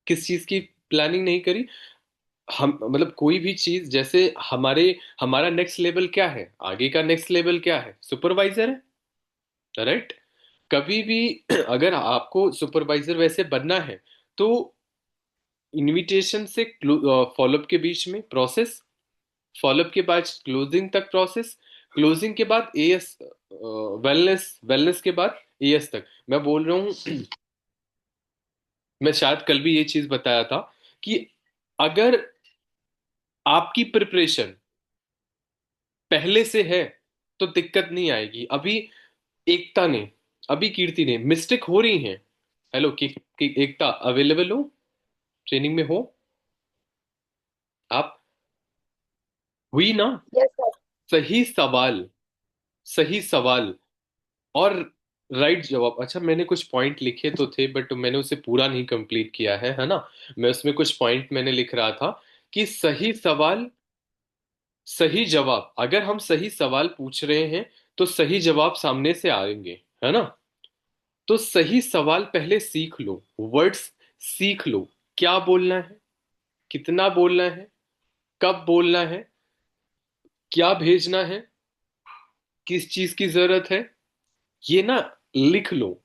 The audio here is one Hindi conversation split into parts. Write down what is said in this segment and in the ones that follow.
किस चीज की प्लानिंग नहीं करी? हम मतलब कोई भी चीज, जैसे हमारा नेक्स्ट लेवल क्या है, आगे का नेक्स्ट लेवल क्या है, सुपरवाइजर है, राइट? कभी भी अगर आपको सुपरवाइजर वैसे बनना है, तो इनविटेशन से फॉलोअप के बीच में प्रोसेस, फॉलोअप के बाद क्लोजिंग तक प्रोसेस, क्लोजिंग के बाद एएस, वेलनेस, वेलनेस के बाद एएस तक। मैं बोल रहा हूँ, मैं शायद कल भी ये चीज बताया था कि अगर आपकी प्रिपरेशन पहले से है तो दिक्कत नहीं आएगी। अभी एकता ने, अभी कीर्ति ने, मिस्टेक हो रही है। हेलो कि एकता अवेलेबल हो, ट्रेनिंग में हो आप? हुई ना? Yes sir. सही सवाल, सही सवाल और राइट जवाब। अच्छा, मैंने कुछ पॉइंट लिखे तो थे, बट मैंने उसे पूरा नहीं कंप्लीट किया है ना? मैं उसमें कुछ पॉइंट मैंने लिख रहा था कि सही सवाल, सही जवाब, अगर हम सही सवाल पूछ रहे हैं तो सही जवाब सामने से आएंगे, है ना? तो सही सवाल पहले सीख लो, वर्ड्स सीख लो, क्या बोलना है, कितना बोलना है, कब बोलना है, क्या भेजना है, किस चीज की जरूरत है, ये ना लिख लो।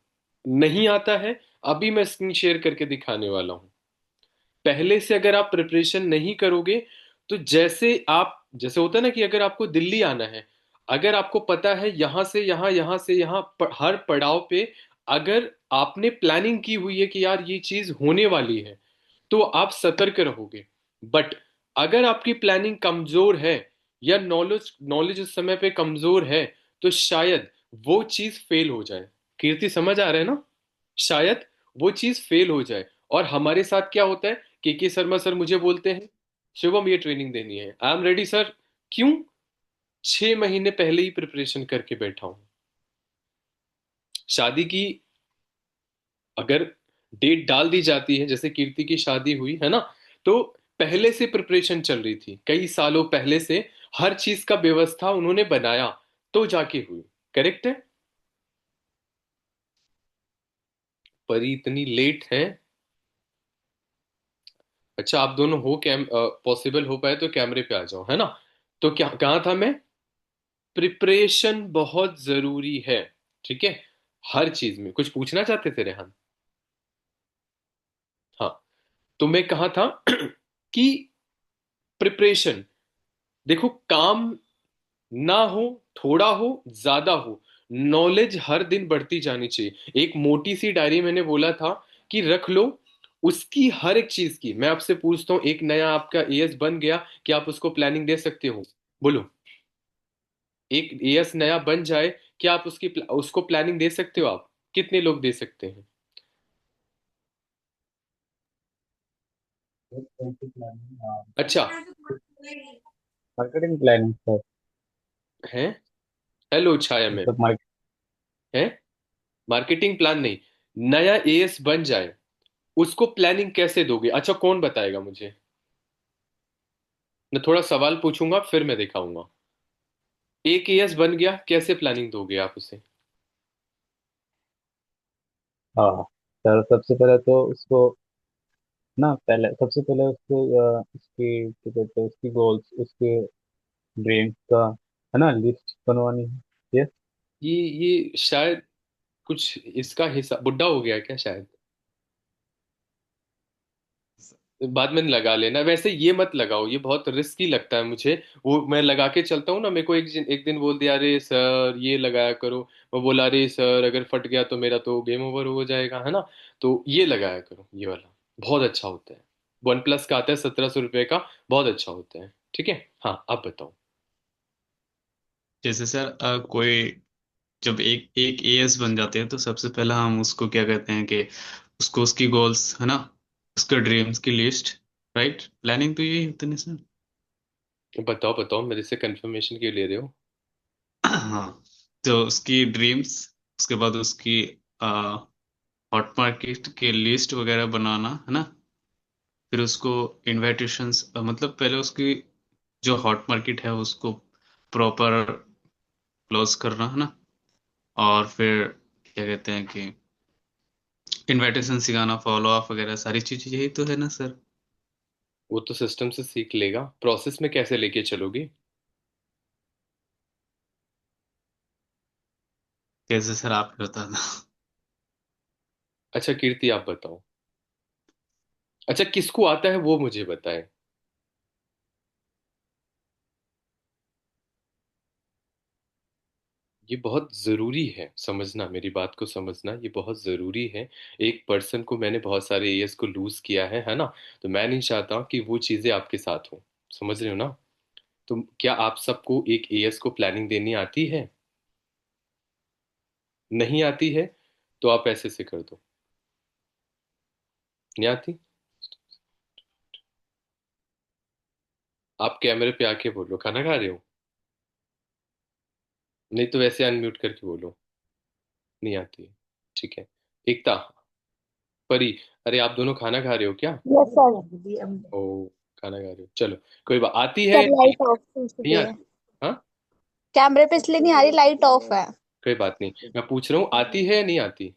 नहीं आता है, अभी मैं स्क्रीन शेयर करके दिखाने वाला हूं। पहले से अगर आप प्रिपरेशन नहीं करोगे, तो जैसे होता है ना कि अगर आपको दिल्ली आना है, अगर आपको पता है यहां से यहां, यहां से यहां, हर पड़ाव पे अगर आपने प्लानिंग की हुई है कि यार ये चीज होने वाली है, तो आप सतर्क रहोगे। बट अगर आपकी प्लानिंग कमजोर है, या नॉलेज नॉलेज उस समय पे कमजोर है, तो शायद वो चीज फेल हो जाए। कीर्ति, समझ आ रहा है ना? शायद वो चीज फेल हो जाए। और हमारे साथ क्या होता है, के शर्मा सर मुझे बोलते हैं, शिवम ये ट्रेनिंग देनी है, आई एम रेडी सर। क्यों? 6 महीने पहले ही प्रिपरेशन करके बैठा हूं। शादी की अगर डेट डाल दी जाती है, जैसे कीर्ति की शादी हुई है ना, तो पहले से प्रिपरेशन चल रही थी, कई सालों पहले से हर चीज का व्यवस्था उन्होंने बनाया, तो जाके हुई। करेक्ट है? पर इतनी लेट है। अच्छा, आप दोनों हो, कैम पॉसिबल हो पाए तो कैमरे पे आ जाओ, है ना? तो क्या कहाँ था मैं? प्रिपरेशन बहुत जरूरी है, ठीक है? हर चीज में। कुछ पूछना चाहते थे रेहान? हाँ, तो मैं कहाँ था कि प्रिपरेशन, देखो, काम ना हो, थोड़ा हो, ज्यादा हो, नॉलेज हर दिन बढ़ती जानी चाहिए। एक मोटी सी डायरी मैंने बोला था कि रख लो, उसकी हर एक चीज की। मैं आपसे पूछता हूँ, एक नया आपका एएस बन गया, कि आप उसको प्लानिंग दे सकते हो? बोलो। एक एएस नया बन जाए, क्या आप उसको प्लानिंग दे सकते हो? आप कितने लोग दे सकते हैं? अच्छा, मार्केटिंग प्लानिंग सर। है? हेलो छाया मैम। मतलब मार्केट। है? मार्केटिंग प्लान नहीं, नया एएस बन जाए, उसको प्लानिंग कैसे दोगे? अच्छा, कौन बताएगा मुझे? मैं थोड़ा सवाल पूछूंगा, फिर मैं दिखाऊंगा। एक एएस बन गया, कैसे प्लानिंग दोगे आप उसे? हाँ सर, सबसे पहले तो उसको ना, पहले सबसे पहले उसको उसकी क्या कहते हैं, उसकी गोल्स, उसके ड्रीम्स का है ना, लिस्ट बनवानी है। यस। ये शायद कुछ इसका हिस्सा बुढ़ा हो गया क्या शायद? बाद में लगा लेना, वैसे ये मत लगाओ, ये बहुत रिस्की लगता है मुझे। वो मैं लगा के चलता हूँ ना, मेरे को एक दिन बोल दिया, अरे सर ये लगाया करो। मैं बोला, अरे सर अगर फट गया तो मेरा तो गेम ओवर हो जाएगा, है ना? तो ये लगाया करो, ये वाला बहुत अच्छा होता है। वन प्लस का आता है, 1700 रुपये का, बहुत अच्छा होता है। ठीक है? हाँ, आप बताओ। जैसे सर कोई जब एक एक एएस बन जाते हैं तो सबसे पहला हम उसको क्या कहते हैं कि उसको उसकी गोल्स है ना, उसके ड्रीम्स की लिस्ट, राइट? प्लानिंग तो यही होती है ना सर। बताओ बताओ, मेरे से कंफर्मेशन क्यों ले रहे हो? हाँ, तो उसकी ड्रीम्स, उसके बाद उसकी हॉट मार्केट की लिस्ट वगैरह बनाना है ना, फिर उसको इनविटेशंस, मतलब पहले उसकी जो हॉट मार्केट है उसको प्रॉपर क्लोज करना है ना, और फिर क्या कहते हैं कि इनविटेशन सिखाना, फॉलो अप वगैरह सारी चीजें, यही तो है ना सर? वो तो सिस्टम से सीख लेगा, प्रोसेस में कैसे लेके चलोगे? कैसे सर, आप ही बता दो। अच्छा कीर्ति आप बताओ। अच्छा किसको आता है वो मुझे बताएं। ये बहुत जरूरी है समझना, मेरी बात को समझना, ये बहुत जरूरी है। एक पर्सन को, मैंने बहुत सारे एएस को लूज किया है ना? तो मैं नहीं चाहता कि वो चीजें आपके साथ हो। समझ रहे हो ना? तो क्या आप सबको एक एएस को प्लानिंग देनी आती है? नहीं आती है तो आप ऐसे से कर दो। नहीं आती? आप कैमरे पे आके बोलो खाना खा रहे हो। नहीं तो वैसे अनम्यूट करके बोलो। नहीं आती है। ठीक है। एकता, परी, अरे आप दोनों खाना खा रहे हो क्या? Yes sir. ओ, खाना खा रहे हो, चलो। कोई बात, आती है सर या नहीं? लाइट ऑफ है नहीं इसलिए। आती? हाँ, कैमरे पे इसलिए नहीं आ रही, लाइट ऑफ है। कोई बात नहीं, मैं पूछ रहा हूँ आती है या नहीं आती?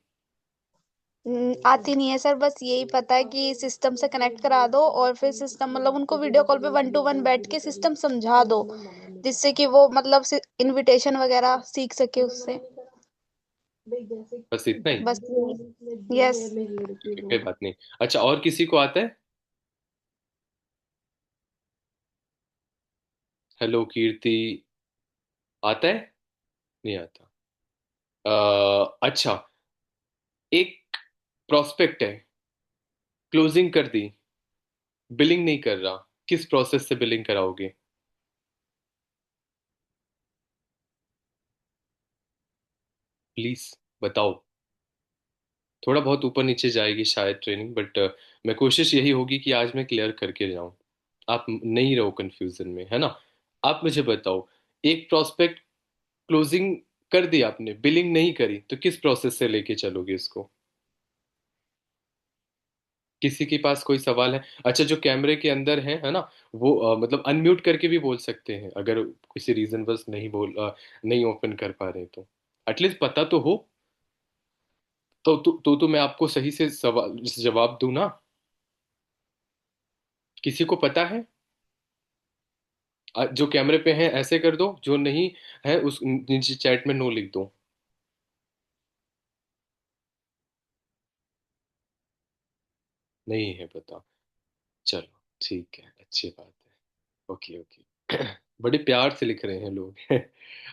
आती नहीं है सर, बस यही पता है कि सिस्टम से कनेक्ट करा दो और फिर सिस्टम मतलब उनको वीडियो कॉल पे 1 to 1 बैठ के सिस्टम समझा दो, जिससे कि वो मतलब इनविटेशन वगैरह सीख सके उससे। बस इतना ही? बस यस। ठीक है, कोई बात नहीं। अच्छा और किसी को आता है? हेलो कीर्ति, आता है? नहीं आता? अच्छा, एक प्रोस्पेक्ट है, क्लोजिंग कर दी, बिलिंग नहीं कर रहा, किस प्रोसेस से बिलिंग कराओगे? प्लीज बताओ। थोड़ा बहुत ऊपर नीचे जाएगी शायद ट्रेनिंग, बट मैं कोशिश यही होगी कि आज मैं क्लियर करके जाऊं। आप नहीं रहो कंफ्यूजन में, है ना? आप मुझे बताओ, एक प्रोस्पेक्ट क्लोजिंग कर दी आपने, बिलिंग नहीं करी, तो किस प्रोसेस से लेके चलोगे इसको? किसी के पास कोई सवाल है? अच्छा जो कैमरे के अंदर है ना, वो मतलब अनम्यूट करके भी बोल सकते हैं, अगर किसी रीजन बस नहीं ओपन कर पा रहे तो एटलीस्ट पता तो हो। तो मैं आपको सही से सवाल जवाब दूं ना? किसी को पता है? जो कैमरे पे हैं ऐसे कर दो, जो नहीं है उस नीचे चैट में नो लिख दो। नहीं है पता? चलो ठीक है, अच्छी बात है। Okay okay. बड़े प्यार से लिख रहे हैं लोग।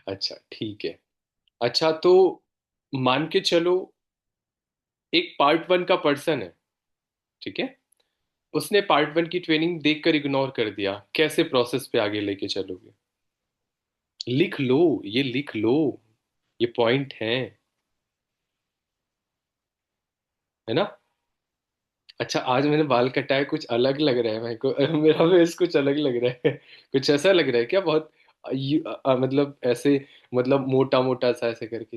अच्छा ठीक है। अच्छा तो मान के चलो, एक पार्ट 1 का पर्सन है, ठीक है? उसने पार्ट 1 की ट्रेनिंग देखकर इग्नोर कर दिया, कैसे प्रोसेस पे आगे लेके चलोगे? लिख लो, ये लिख लो, ये पॉइंट है ना? अच्छा आज मैंने बाल कटाए, कुछ अलग लग रहा है मेरे को। मेरा फेस कुछ अलग लग रहा है। कुछ ऐसा लग रहा है क्या, बहुत मतलब ऐसे, मतलब मोटा मोटा सा ऐसे करके?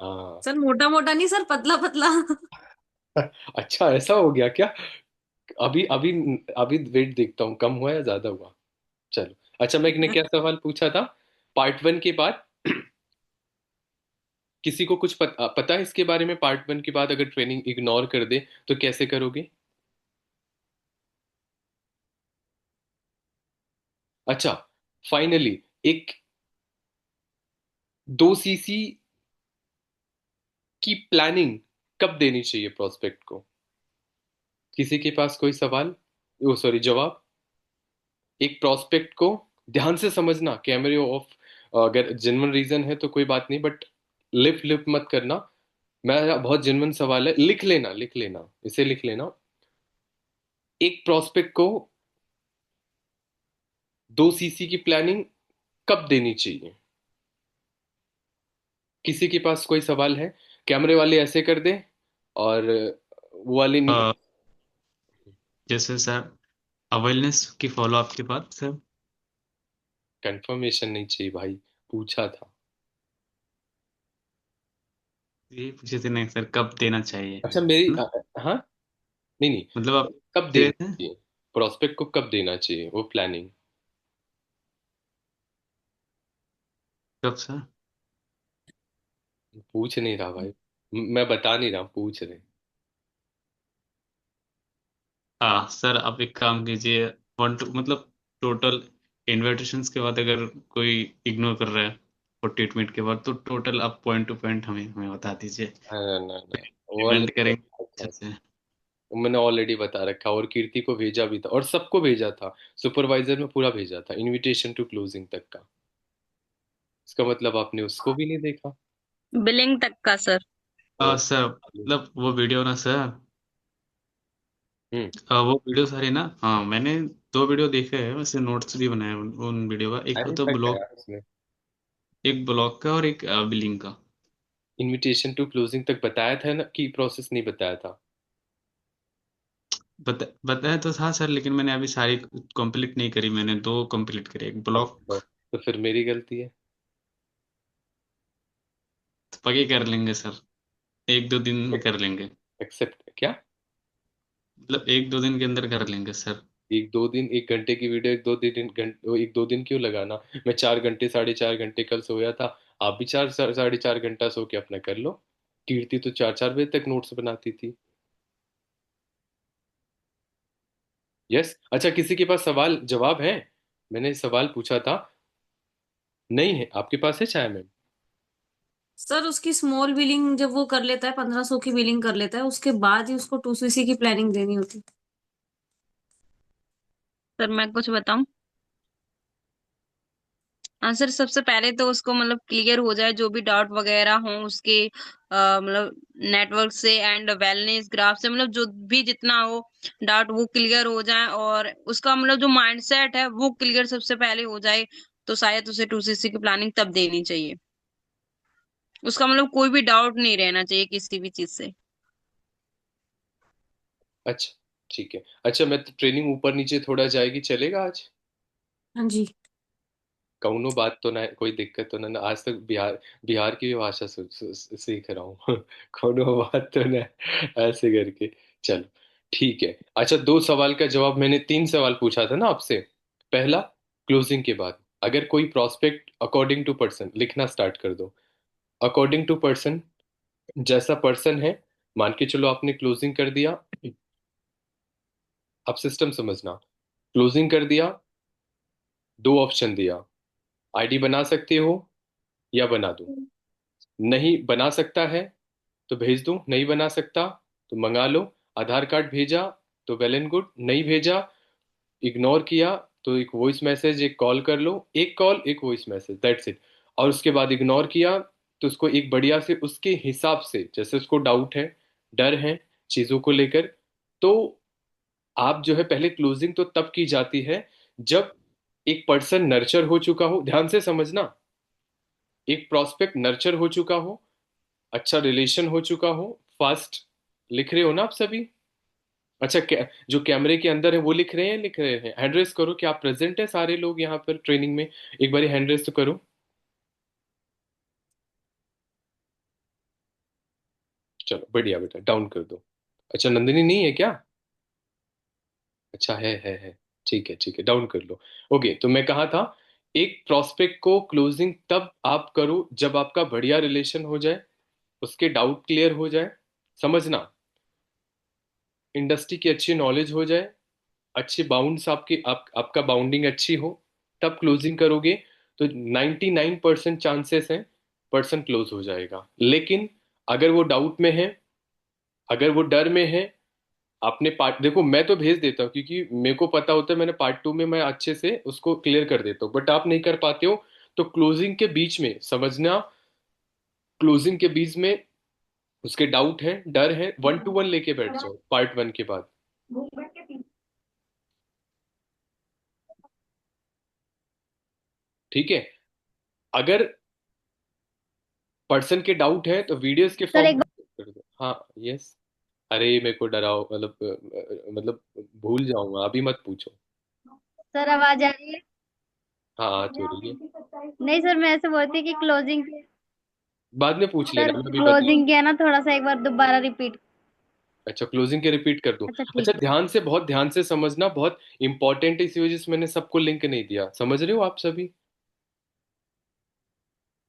हाँ। सर मोटा मोटा नहीं सर, पतला पतला। अच्छा ऐसा हो गया क्या? अभी अभी अभी वेट देखता हूँ, कम हुआ या ज्यादा हुआ। चलो। अच्छा मैं ने क्या सवाल पूछा था? पार्ट 1 के बाद किसी को कुछ पता है इसके बारे में? पार्ट 1 के बाद अगर ट्रेनिंग इग्नोर कर दे तो कैसे करोगे? अच्छा, फाइनली, एक 2 सीसी की प्लानिंग कब देनी चाहिए प्रोस्पेक्ट को? किसी के पास कोई सवाल? ओ सॉरी, जवाब। एक प्रोस्पेक्ट को, ध्यान से समझना, कैमरे ऑफ, अगर जेन्युइन रीजन है तो कोई बात नहीं, बट लिप लिप मत करना। मेरा बहुत जेन्युइन सवाल है, लिख लेना, लिख लेना, इसे लिख लेना। एक प्रोस्पेक्ट को 2 सीसी की प्लानिंग कब देनी चाहिए? किसी के पास कोई सवाल है? कैमरे वाले ऐसे कर दे, और वो वाले अ, जैसे सर, अवेयरनेस की फॉलो अप के बाद सर। कंफर्मेशन नहीं चाहिए भाई, पूछा था। ये पूछे थे नहीं सर, कब देना चाहिए, अच्छा है मेरी ना? हाँ, नहीं नहीं, मतलब आप कब पूछ रहे देना थे चाहिए प्रोस्पेक्ट को, कब देना चाहिए वो प्लानिंग? कब सर? पूछ नहीं रहा भाई, मैं बता नहीं रहा, पूछ रहे। हाँ सर, आप एक काम कीजिए। वन टू मतलब टोटल इन्विटेशंस के बाद अगर कोई इग्नोर कर रहा है 48 मिनट के बाद, तो टोटल आप पॉइंट टू पॉइंट हमें हमें बता दीजिए। नहीं नहीं नहीं, वो वाला पेमेंट नहीं करेंगे बता अच्छे रखा। से। मैंने ऑलरेडी बता रखा, और कीर्ति को भेजा भी था और सबको भेजा था। सुपरवाइजर में पूरा भेजा था, इनविटेशन टू क्लोजिंग तक का। इसका मतलब आपने उसको भी नहीं देखा। बिलिंग तक का सर। ओ। सर मतलब वो वीडियो ना सर, हम्म। वो वीडियो सारी ना, हाँ मैंने 2 वीडियो देखे हैं, वैसे नोट्स भी बनाए हैं उन वीडियो का। एक टाइम होता तक ब्लॉग, है उसमें। एक ब्लॉग का और एक बिलिंग का। इनविटेशन टू क्लोजिंग तक बताया था ना, कि प्रोसेस नहीं बताया था। बताया तो था सर, लेकिन मैंने अभी सारी कंप्लीट नहीं करी। मैंने 2 कंप्लीट करी, एक ब्लॉग। तो फिर मेरी गलती है। पक्के कर लेंगे सर, 1-2 दिन में कर लेंगे। एक्सेप्ट क्या? मतलब 1-2 दिन के अंदर कर लेंगे सर। एक दो दिन, 1 घंटे की वीडियो एक दो दिन एक दो दिन क्यों लगाना? मैं 4 घंटे, 4.5 घंटे कल सोया था। आप भी 4 साढ़े 4 घंटा सो के अपना कर लो। कीर्ति तो 4 4 बजे तक नोट्स बनाती थी। यस। अच्छा, किसी के पास सवाल जवाब है? मैंने सवाल पूछा था। नहीं है आपके पास? है चाहे मैम? सर उसकी स्मॉल बिलिंग जब वो कर लेता है, 1500 की बिलिंग कर लेता है, उसके बाद ही उसको 2cc की प्लानिंग देनी होती है। सर मैं कुछ बताऊं? हाँ सर, सबसे पहले तो उसको मतलब क्लियर हो जाए जो भी डाउट वगैरह हो उसके, मतलब नेटवर्क से एंड वेलनेस ग्राफ से, मतलब जो भी जितना हो डाउट वो क्लियर हो जाए, और उसका मतलब जो माइंडसेट है वो क्लियर सबसे पहले हो जाए, तो शायद उसे 2cc की प्लानिंग तब देनी चाहिए। उसका मतलब कोई भी डाउट नहीं रहना चाहिए किसी भी चीज से। अच्छा ठीक है। अच्छा, मैं तो ट्रेनिंग ऊपर नीचे थोड़ा जाएगी, चलेगा आज? हाँ जी। कौनो बात तो ना, कोई दिक्कत तो ना? आज तक बिहार बिहार की भी भाषा सीख रहा हूँ। कौनो बात तो ना, ऐसे करके। चलो ठीक है। अच्छा, 2 सवाल का जवाब, मैंने 3 सवाल पूछा था ना आपसे। पहला, क्लोजिंग के बाद अगर कोई प्रोस्पेक्ट अकॉर्डिंग टू पर्सन लिखना स्टार्ट कर दो। अकॉर्डिंग टू पर्सन, जैसा पर्सन है, मान के चलो आपने क्लोजिंग कर दिया। अब सिस्टम समझना। क्लोजिंग कर दिया, 2 ऑप्शन दिया। आईडी बना सकते हो या बना दो। नहीं बना सकता है तो भेज दूं, नहीं बना सकता तो मंगा लो। आधार कार्ड भेजा तो वेल एंड गुड, नहीं भेजा, इग्नोर किया, तो एक वॉइस मैसेज, एक कॉल कर लो। एक कॉल, एक वॉइस मैसेज, दैट्स इट। और उसके बाद इग्नोर किया तो उसको एक बढ़िया से उसके हिसाब से, जैसे उसको डाउट है, डर है चीजों को लेकर, तो आप जो है, पहले क्लोजिंग तो तब की जाती है जब एक पर्सन नर्चर हो चुका हो। ध्यान से समझना। एक प्रोस्पेक्ट नर्चर हो चुका हो, अच्छा रिलेशन हो चुका हो। फास्ट लिख रहे हो ना आप सभी? अच्छा, जो कैमरे के अंदर है वो लिख रहे हैं, लिख रहे हैं? हैंड रेस करो, क्या आप प्रेजेंट है सारे लोग यहाँ पर ट्रेनिंग में? एक बार हैंड रेस तो करो। चलो बढ़िया बेटा, डाउन कर दो। अच्छा, नंदिनी नहीं है क्या? अच्छा, है। ठीक है ठीक है, डाउन कर लो। ओके, तो मैं कहा था, एक प्रोस्पेक्ट को क्लोजिंग तब आप करो जब आपका बढ़िया रिलेशन हो जाए, उसके डाउट क्लियर हो जाए, समझना, इंडस्ट्री की अच्छी नॉलेज हो जाए, अच्छे बाउंड्स आपका बाउंडिंग अच्छी हो, तब क्लोजिंग करोगे तो 99% चांसेस हैं पर्सन क्लोज हो जाएगा। लेकिन अगर वो डाउट में है, अगर वो डर में है, आपने पार्ट, देखो मैं तो भेज देता हूँ क्योंकि मेरे को पता होता है, मैंने पार्ट 2 में मैं अच्छे से उसको क्लियर कर देता हूँ, बट आप नहीं कर पाते हो। तो क्लोजिंग के बीच में समझना, क्लोजिंग के बीच में उसके डाउट है, डर है, 1 to 1 लेके बैठ जाओ पार्ट 1 के बाद। ठीक है? अगर पर्सन के डाउट है तो वीडियोस के सर फॉर्म एक में कर दो। हाँ। यस। अरे मेरे को डराओ, मतलब मतलब भूल जाऊंगा, अभी मत पूछो। सर आवाज आ रही है? हाँ आ तो रही है। नहीं सर, मैं ऐसे बोलती कि क्लोजिंग, बाद में पूछ सर लेना, मैं अभी बता। क्लोजिंग किया ना, थोड़ा सा एक बार दोबारा रिपीट। अच्छा, क्लोजिंग के रिपीट कर दूं? अच्छा अच्छा, ठीक है। ध्यान से, बहुत ध्यान से समझना, बहुत इंपॉर्टेंट है, इसी वजह से मैंने सबको लिंक नहीं दिया। समझ रहे हो आप सभी?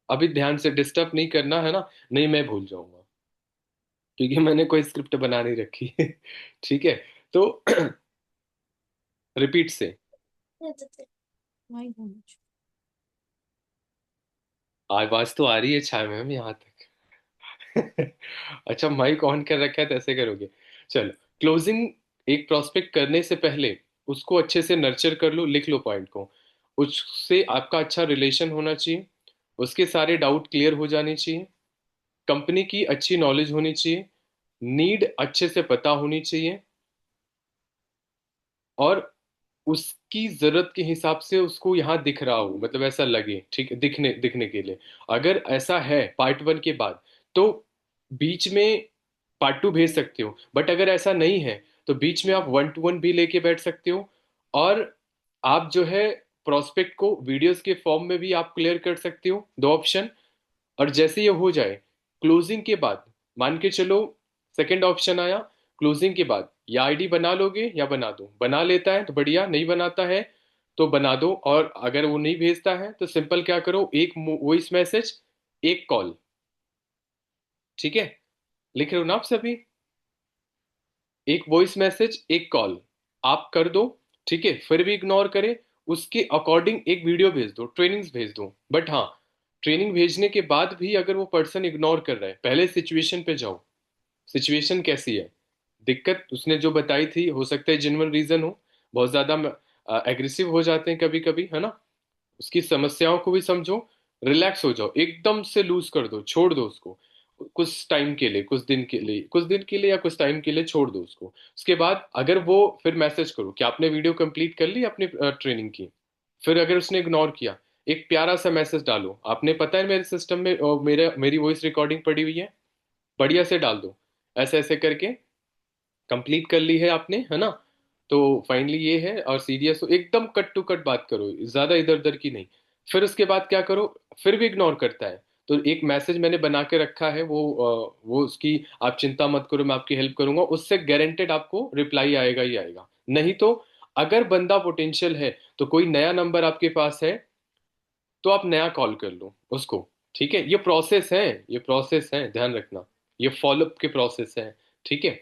अभी ध्यान से, डिस्टर्ब नहीं करना है ना, नहीं मैं भूल जाऊंगा। क्योंकि मैंने कोई स्क्रिप्ट बना नहीं रखी है। ठीक है, तो रिपीट से। आवाज तो आ रही है छाया मैम यहाँ तक। अच्छा, माइक ऑन कर रखा है तो ऐसे करोगे। चलो, क्लोजिंग। एक प्रोस्पेक्ट करने से पहले उसको अच्छे से नर्चर कर लो, लिख लो पॉइंट को। उससे आपका अच्छा रिलेशन होना चाहिए, उसके सारे डाउट क्लियर हो जाने चाहिए, कंपनी की अच्छी नॉलेज होनी चाहिए, नीड अच्छे से पता होनी चाहिए, और उसकी जरूरत के हिसाब से उसको यहाँ दिख रहा हो, मतलब ऐसा लगे, ठीक है, दिखने दिखने के लिए। अगर ऐसा है पार्ट वन के बाद, तो बीच में पार्ट टू भेज सकते हो, बट अगर ऐसा नहीं है तो बीच में आप वन टू वन भी लेके बैठ सकते हो। और आप जो है प्रोस्पेक्ट को वीडियोस के फॉर्म में भी आप क्लियर कर सकते हो, दो ऑप्शन। और जैसे ये हो जाए क्लोजिंग के बाद, मान के चलो सेकंड ऑप्शन आया, क्लोजिंग के बाद या आईडी बना लोगे या बना दो, बना लेता है तो बढ़िया, नहीं बनाता है तो बना दो। और अगर वो नहीं भेजता है तो सिंपल क्या करो, एक वॉइस मैसेज, एक कॉल। ठीक है, लिख रहे हो ना आप सभी? एक वॉइस मैसेज, एक कॉल आप कर दो। ठीक है, फिर भी इग्नोर करे, उसके अकॉर्डिंग एक वीडियो भेज दो, ट्रेनिंग्स भेज दो। बट हाँ, ट्रेनिंग भेजने के बाद भी अगर वो पर्सन इग्नोर कर रहा है, पहले सिचुएशन पे जाओ। सिचुएशन कैसी है, दिक्कत उसने जो बताई थी, हो सकता है जेन्युइन रीजन हो, बहुत ज्यादा एग्रेसिव हो जाते हैं कभी कभी, है ना। उसकी समस्याओं को भी समझो, रिलैक्स हो जाओ, एकदम से लूज कर दो, छोड़ दो उसको। कुछ टाइम के लिए, कुछ दिन के लिए, कुछ दिन के लिए या कुछ टाइम के लिए छोड़ दो उसको। उसके बाद अगर वो फिर मैसेज करो कि आपने वीडियो कंप्लीट कर ली अपनी ट्रेनिंग की। फिर अगर उसने इग्नोर किया, एक प्यारा सा मैसेज डालो, आपने पता है मेरे सिस्टम में मेरी वॉइस रिकॉर्डिंग पड़ी हुई है, बढ़िया से डाल दो, ऐसे ऐसे करके कंप्लीट कर ली है आपने, है ना। तो फाइनली ये है, और सीरियस हो, एकदम कट टू कट बात करो, ज्यादा इधर उधर की नहीं। फिर उसके बाद क्या करो, फिर भी इग्नोर करता है तो एक मैसेज मैंने बना के रखा है, वो उसकी, आप चिंता मत करो मैं आपकी हेल्प करूंगा, उससे गारंटेड आपको रिप्लाई आएगा ही आएगा। नहीं तो अगर बंदा पोटेंशियल है तो कोई नया नंबर आपके पास है तो आप नया कॉल कर लो उसको। ठीक है, ये प्रोसेस है, ये प्रोसेस है, ध्यान रखना, ये फॉलोअप के प्रोसेस है। ठीक है,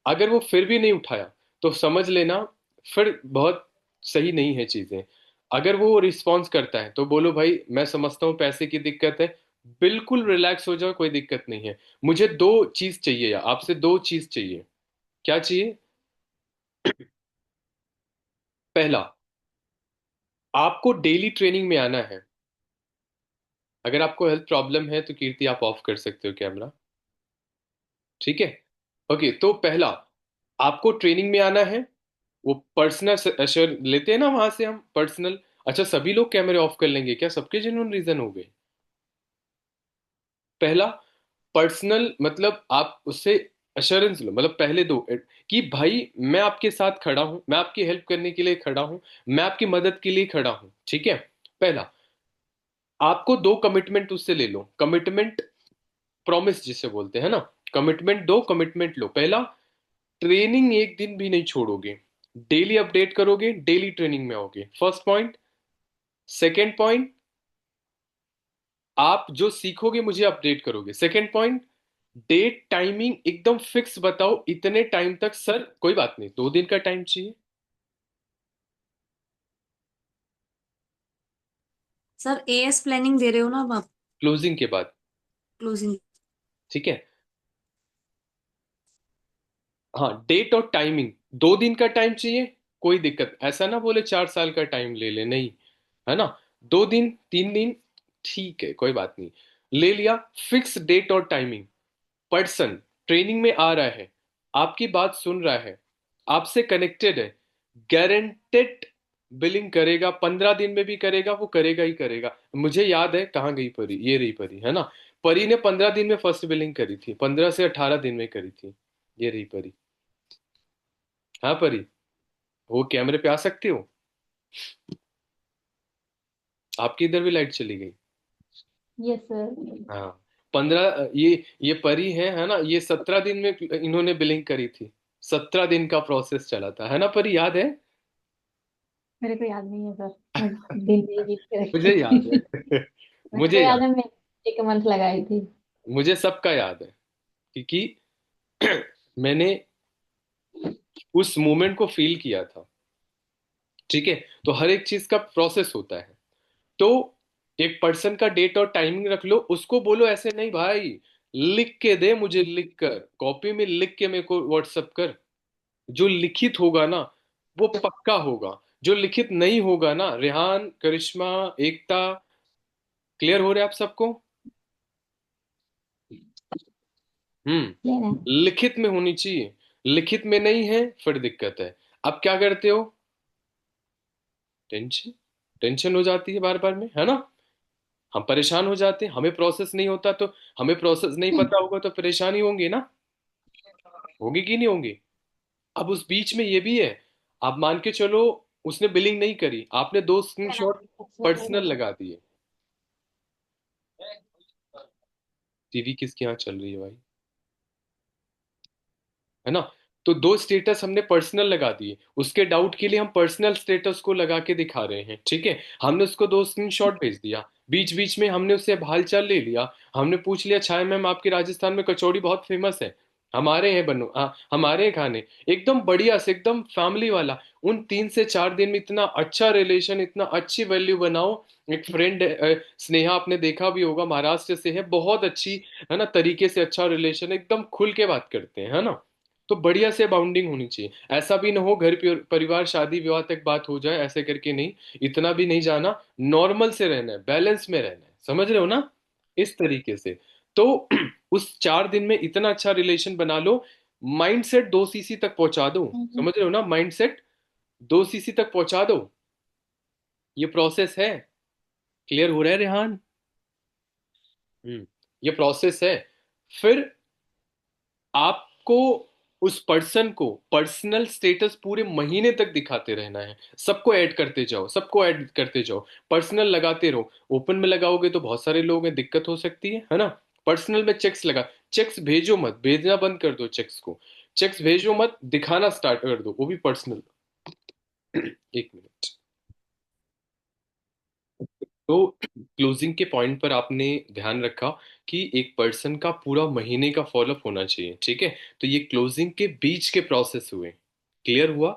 अगर वो फिर भी नहीं उठाया तो समझ लेना फिर बहुत सही नहीं है चीजें। अगर वो रिस्पॉन्स करता है तो बोलो भाई मैं समझता हूँ पैसे की दिक्कत है, बिल्कुल रिलैक्स हो जाओ, कोई दिक्कत नहीं है। मुझे दो चीज चाहिए, या आपसे दो चीज चाहिए। क्या चाहिए? पहला, आपको डेली ट्रेनिंग में आना है। अगर आपको हेल्थ प्रॉब्लम है तो कीर्ति आप ऑफ कर सकते हो कैमरा। ठीक है, ओके, तो पहला, आपको ट्रेनिंग में आना है। वो पर्सनल अश्योर लेते हैं ना वहां से हम, पर्सनल। अच्छा, सभी लोग कैमरे ऑफ कर लेंगे क्या? सबके जेन्युइन रीजन हो गए? पहला, पर्सनल मतलब आप उससे अश्योरेंस लो, मतलब पहले दो कि भाई मैं आपके साथ खड़ा हूं, मैं आपकी हेल्प करने के लिए खड़ा हूं, मैं आपकी मदद के लिए खड़ा हूं। ठीक है, पहला, आपको दो कमिटमेंट उससे ले लो, कमिटमेंट, प्रॉमिस जिसे बोलते हैं ना, कमिटमेंट दो, कमिटमेंट लो। पहला, ट्रेनिंग एक दिन भी नहीं छोड़ोगे, डेली अपडेट करोगे, डेली ट्रेनिंग में आओगे, फर्स्ट पॉइंट। सेकेंड पॉइंट, आप जो सीखोगे मुझे अपडेट करोगे, सेकेंड पॉइंट। डेट टाइमिंग एकदम फिक्स बताओ, इतने टाइम तक सर, कोई बात नहीं, 2 दिन का टाइम चाहिए। सर एएस प्लानिंग दे रहे हो ना अब आप? क्लोजिंग के बाद। क्लोजिंग। ठीक है, हाँ, डेट और टाइमिंग, 2 दिन का टाइम चाहिए, कोई दिक्कत, ऐसा ना बोले 4 साल का टाइम ले ले, नहीं, है ना। 2 दिन, 3 दिन, ठीक है, कोई बात नहीं, ले लिया। फिक्स डेट और टाइमिंग, पर्सन ट्रेनिंग में आ रहा है, आपकी बात सुन रहा है, आपसे कनेक्टेड है, गारंटेड बिलिंग करेगा, 15 दिन में भी करेगा, वो करेगा ही करेगा। मुझे याद है, कहाँ गई परी, ये रही परी, है ना। परी ने 15 दिन में फर्स्ट बिलिंग करी थी, 15 से 18 दिन में करी थी, ये रही परी। हाँ परी, वो कैमरे पे आ सकती हो? आपकी इधर भी लाइट चली गई। Yes sir. हाँ, 15, ये परी है ना, ये 17 दिन में इन्होंने बिलिंग करी थी। 17 दिन का प्रोसेस चला था, है ना परी, याद है? मेरे को याद नहीं है सर, मैं दिन नहीं जीत के रखी मुझे याद थी। है। मेरे को मुझे याद याद, है, मैं एक मंथ लगाई थी। मुझे सबका याद है, क्योंकि मैंने उस मोमेंट को फील किया था। ठीक है, तो हर एक चीज का प्रोसेस होता है। तो एक पर्सन का डेट और टाइमिंग रख लो, उसको बोलो ऐसे नहीं भाई, लिख के दे मुझे, लिख कर कॉपी में लिख के मेरे को व्हाट्सअप कर। जो लिखित होगा ना वो पक्का होगा, जो लिखित नहीं होगा ना, रेहान, करिश्मा, एकता, क्लियर हो रहे हैं आप सबको? लेना है। लिखित में होनी चाहिए। लिखित में नहीं है फिर दिक्कत है। अब क्या करते हो? टेंशन, टेंशन हो जाती है बार बार में, है ना? हम परेशान हो जाते हैं, हमें प्रोसेस नहीं होता तो, हमें प्रोसेस नहीं पता होगा तो परेशानी होंगी ना, होगी कि नहीं होंगी? अब उस बीच में ये भी है, आप मान के चलो उसने बिलिंग नहीं करी, आपने दो स्क्रीनशॉट पर्सनल लगा दिए। टीवी किसके यहाँ चल रही है भाई, है ना? तो दो स्टेटस हमने पर्सनल लगा दिए, उसके डाउट के लिए हम पर्सनल स्टेटस को लगा के दिखा रहे हैं। ठीक है, हमने उसको दो स्क्रीनशॉट भेज दिया, बीच बीच में हमने उससे हालचाल ले लिया, हमने पूछ लिया छाया मैम आपके राजस्थान में कचौड़ी बहुत फेमस है, हमारे हैं बनो, हमारे हैं खाने, एकदम बढ़िया से, एकदम फैमिली वाला। उन 3 से 4 दिन में इतना अच्छा रिलेशन, इतना अच्छी वैल्यू बनाओ। एक फ्रेंड स्नेहा, आपने देखा भी होगा, महाराष्ट्र से है, बहुत अच्छी, है ना, तरीके से अच्छा रिलेशन, एकदम खुल के बात करते हैं, है ना? तो बढ़िया से बाउंडिंग होनी चाहिए। ऐसा भी ना हो घर परिवार शादी विवाह तक बात हो जाए, ऐसे करके नहीं, इतना भी नहीं जाना, नॉर्मल से रहना है, बैलेंस में रहना है, समझ रहे हो ना? इस तरीके से। तो उस 4 दिन में इतना अच्छा रिलेशन बना लो, माइंडसेट 2 सीसी तक पहुंचा दो, समझ रहे हो ना? माइंडसेट 2 सीसी तक पहुंचा दो, ये प्रोसेस है। क्लियर हो रहा है रेहान? ये प्रोसेस है। फिर आपको उस पर्सन को पर्सनल स्टेटस पूरे महीने तक दिखाते रहना है, सबको ऐड करते जाओ, सबको ऐड करते जाओ, पर्सनल लगाते रहो। ओपन में लगाओगे तो बहुत सारे लोग हैं, दिक्कत हो सकती है ना? पर्सनल में चेक्स लगा, चेक्स भेजो मत, भेजना बंद कर दो चेक्स को, चेक्स भेजो मत, दिखाना स्टार्ट कर दो, वो भी पर्सनल। एक मिनट। तो क्लोजिंग के पॉइंट पर आपने ध्यान रखा कि एक पर्सन का पूरा महीने का फॉलोअप होना चाहिए। ठीक है, तो ये क्लोजिंग के बीच के प्रोसेस हुए। क्लियर हुआ?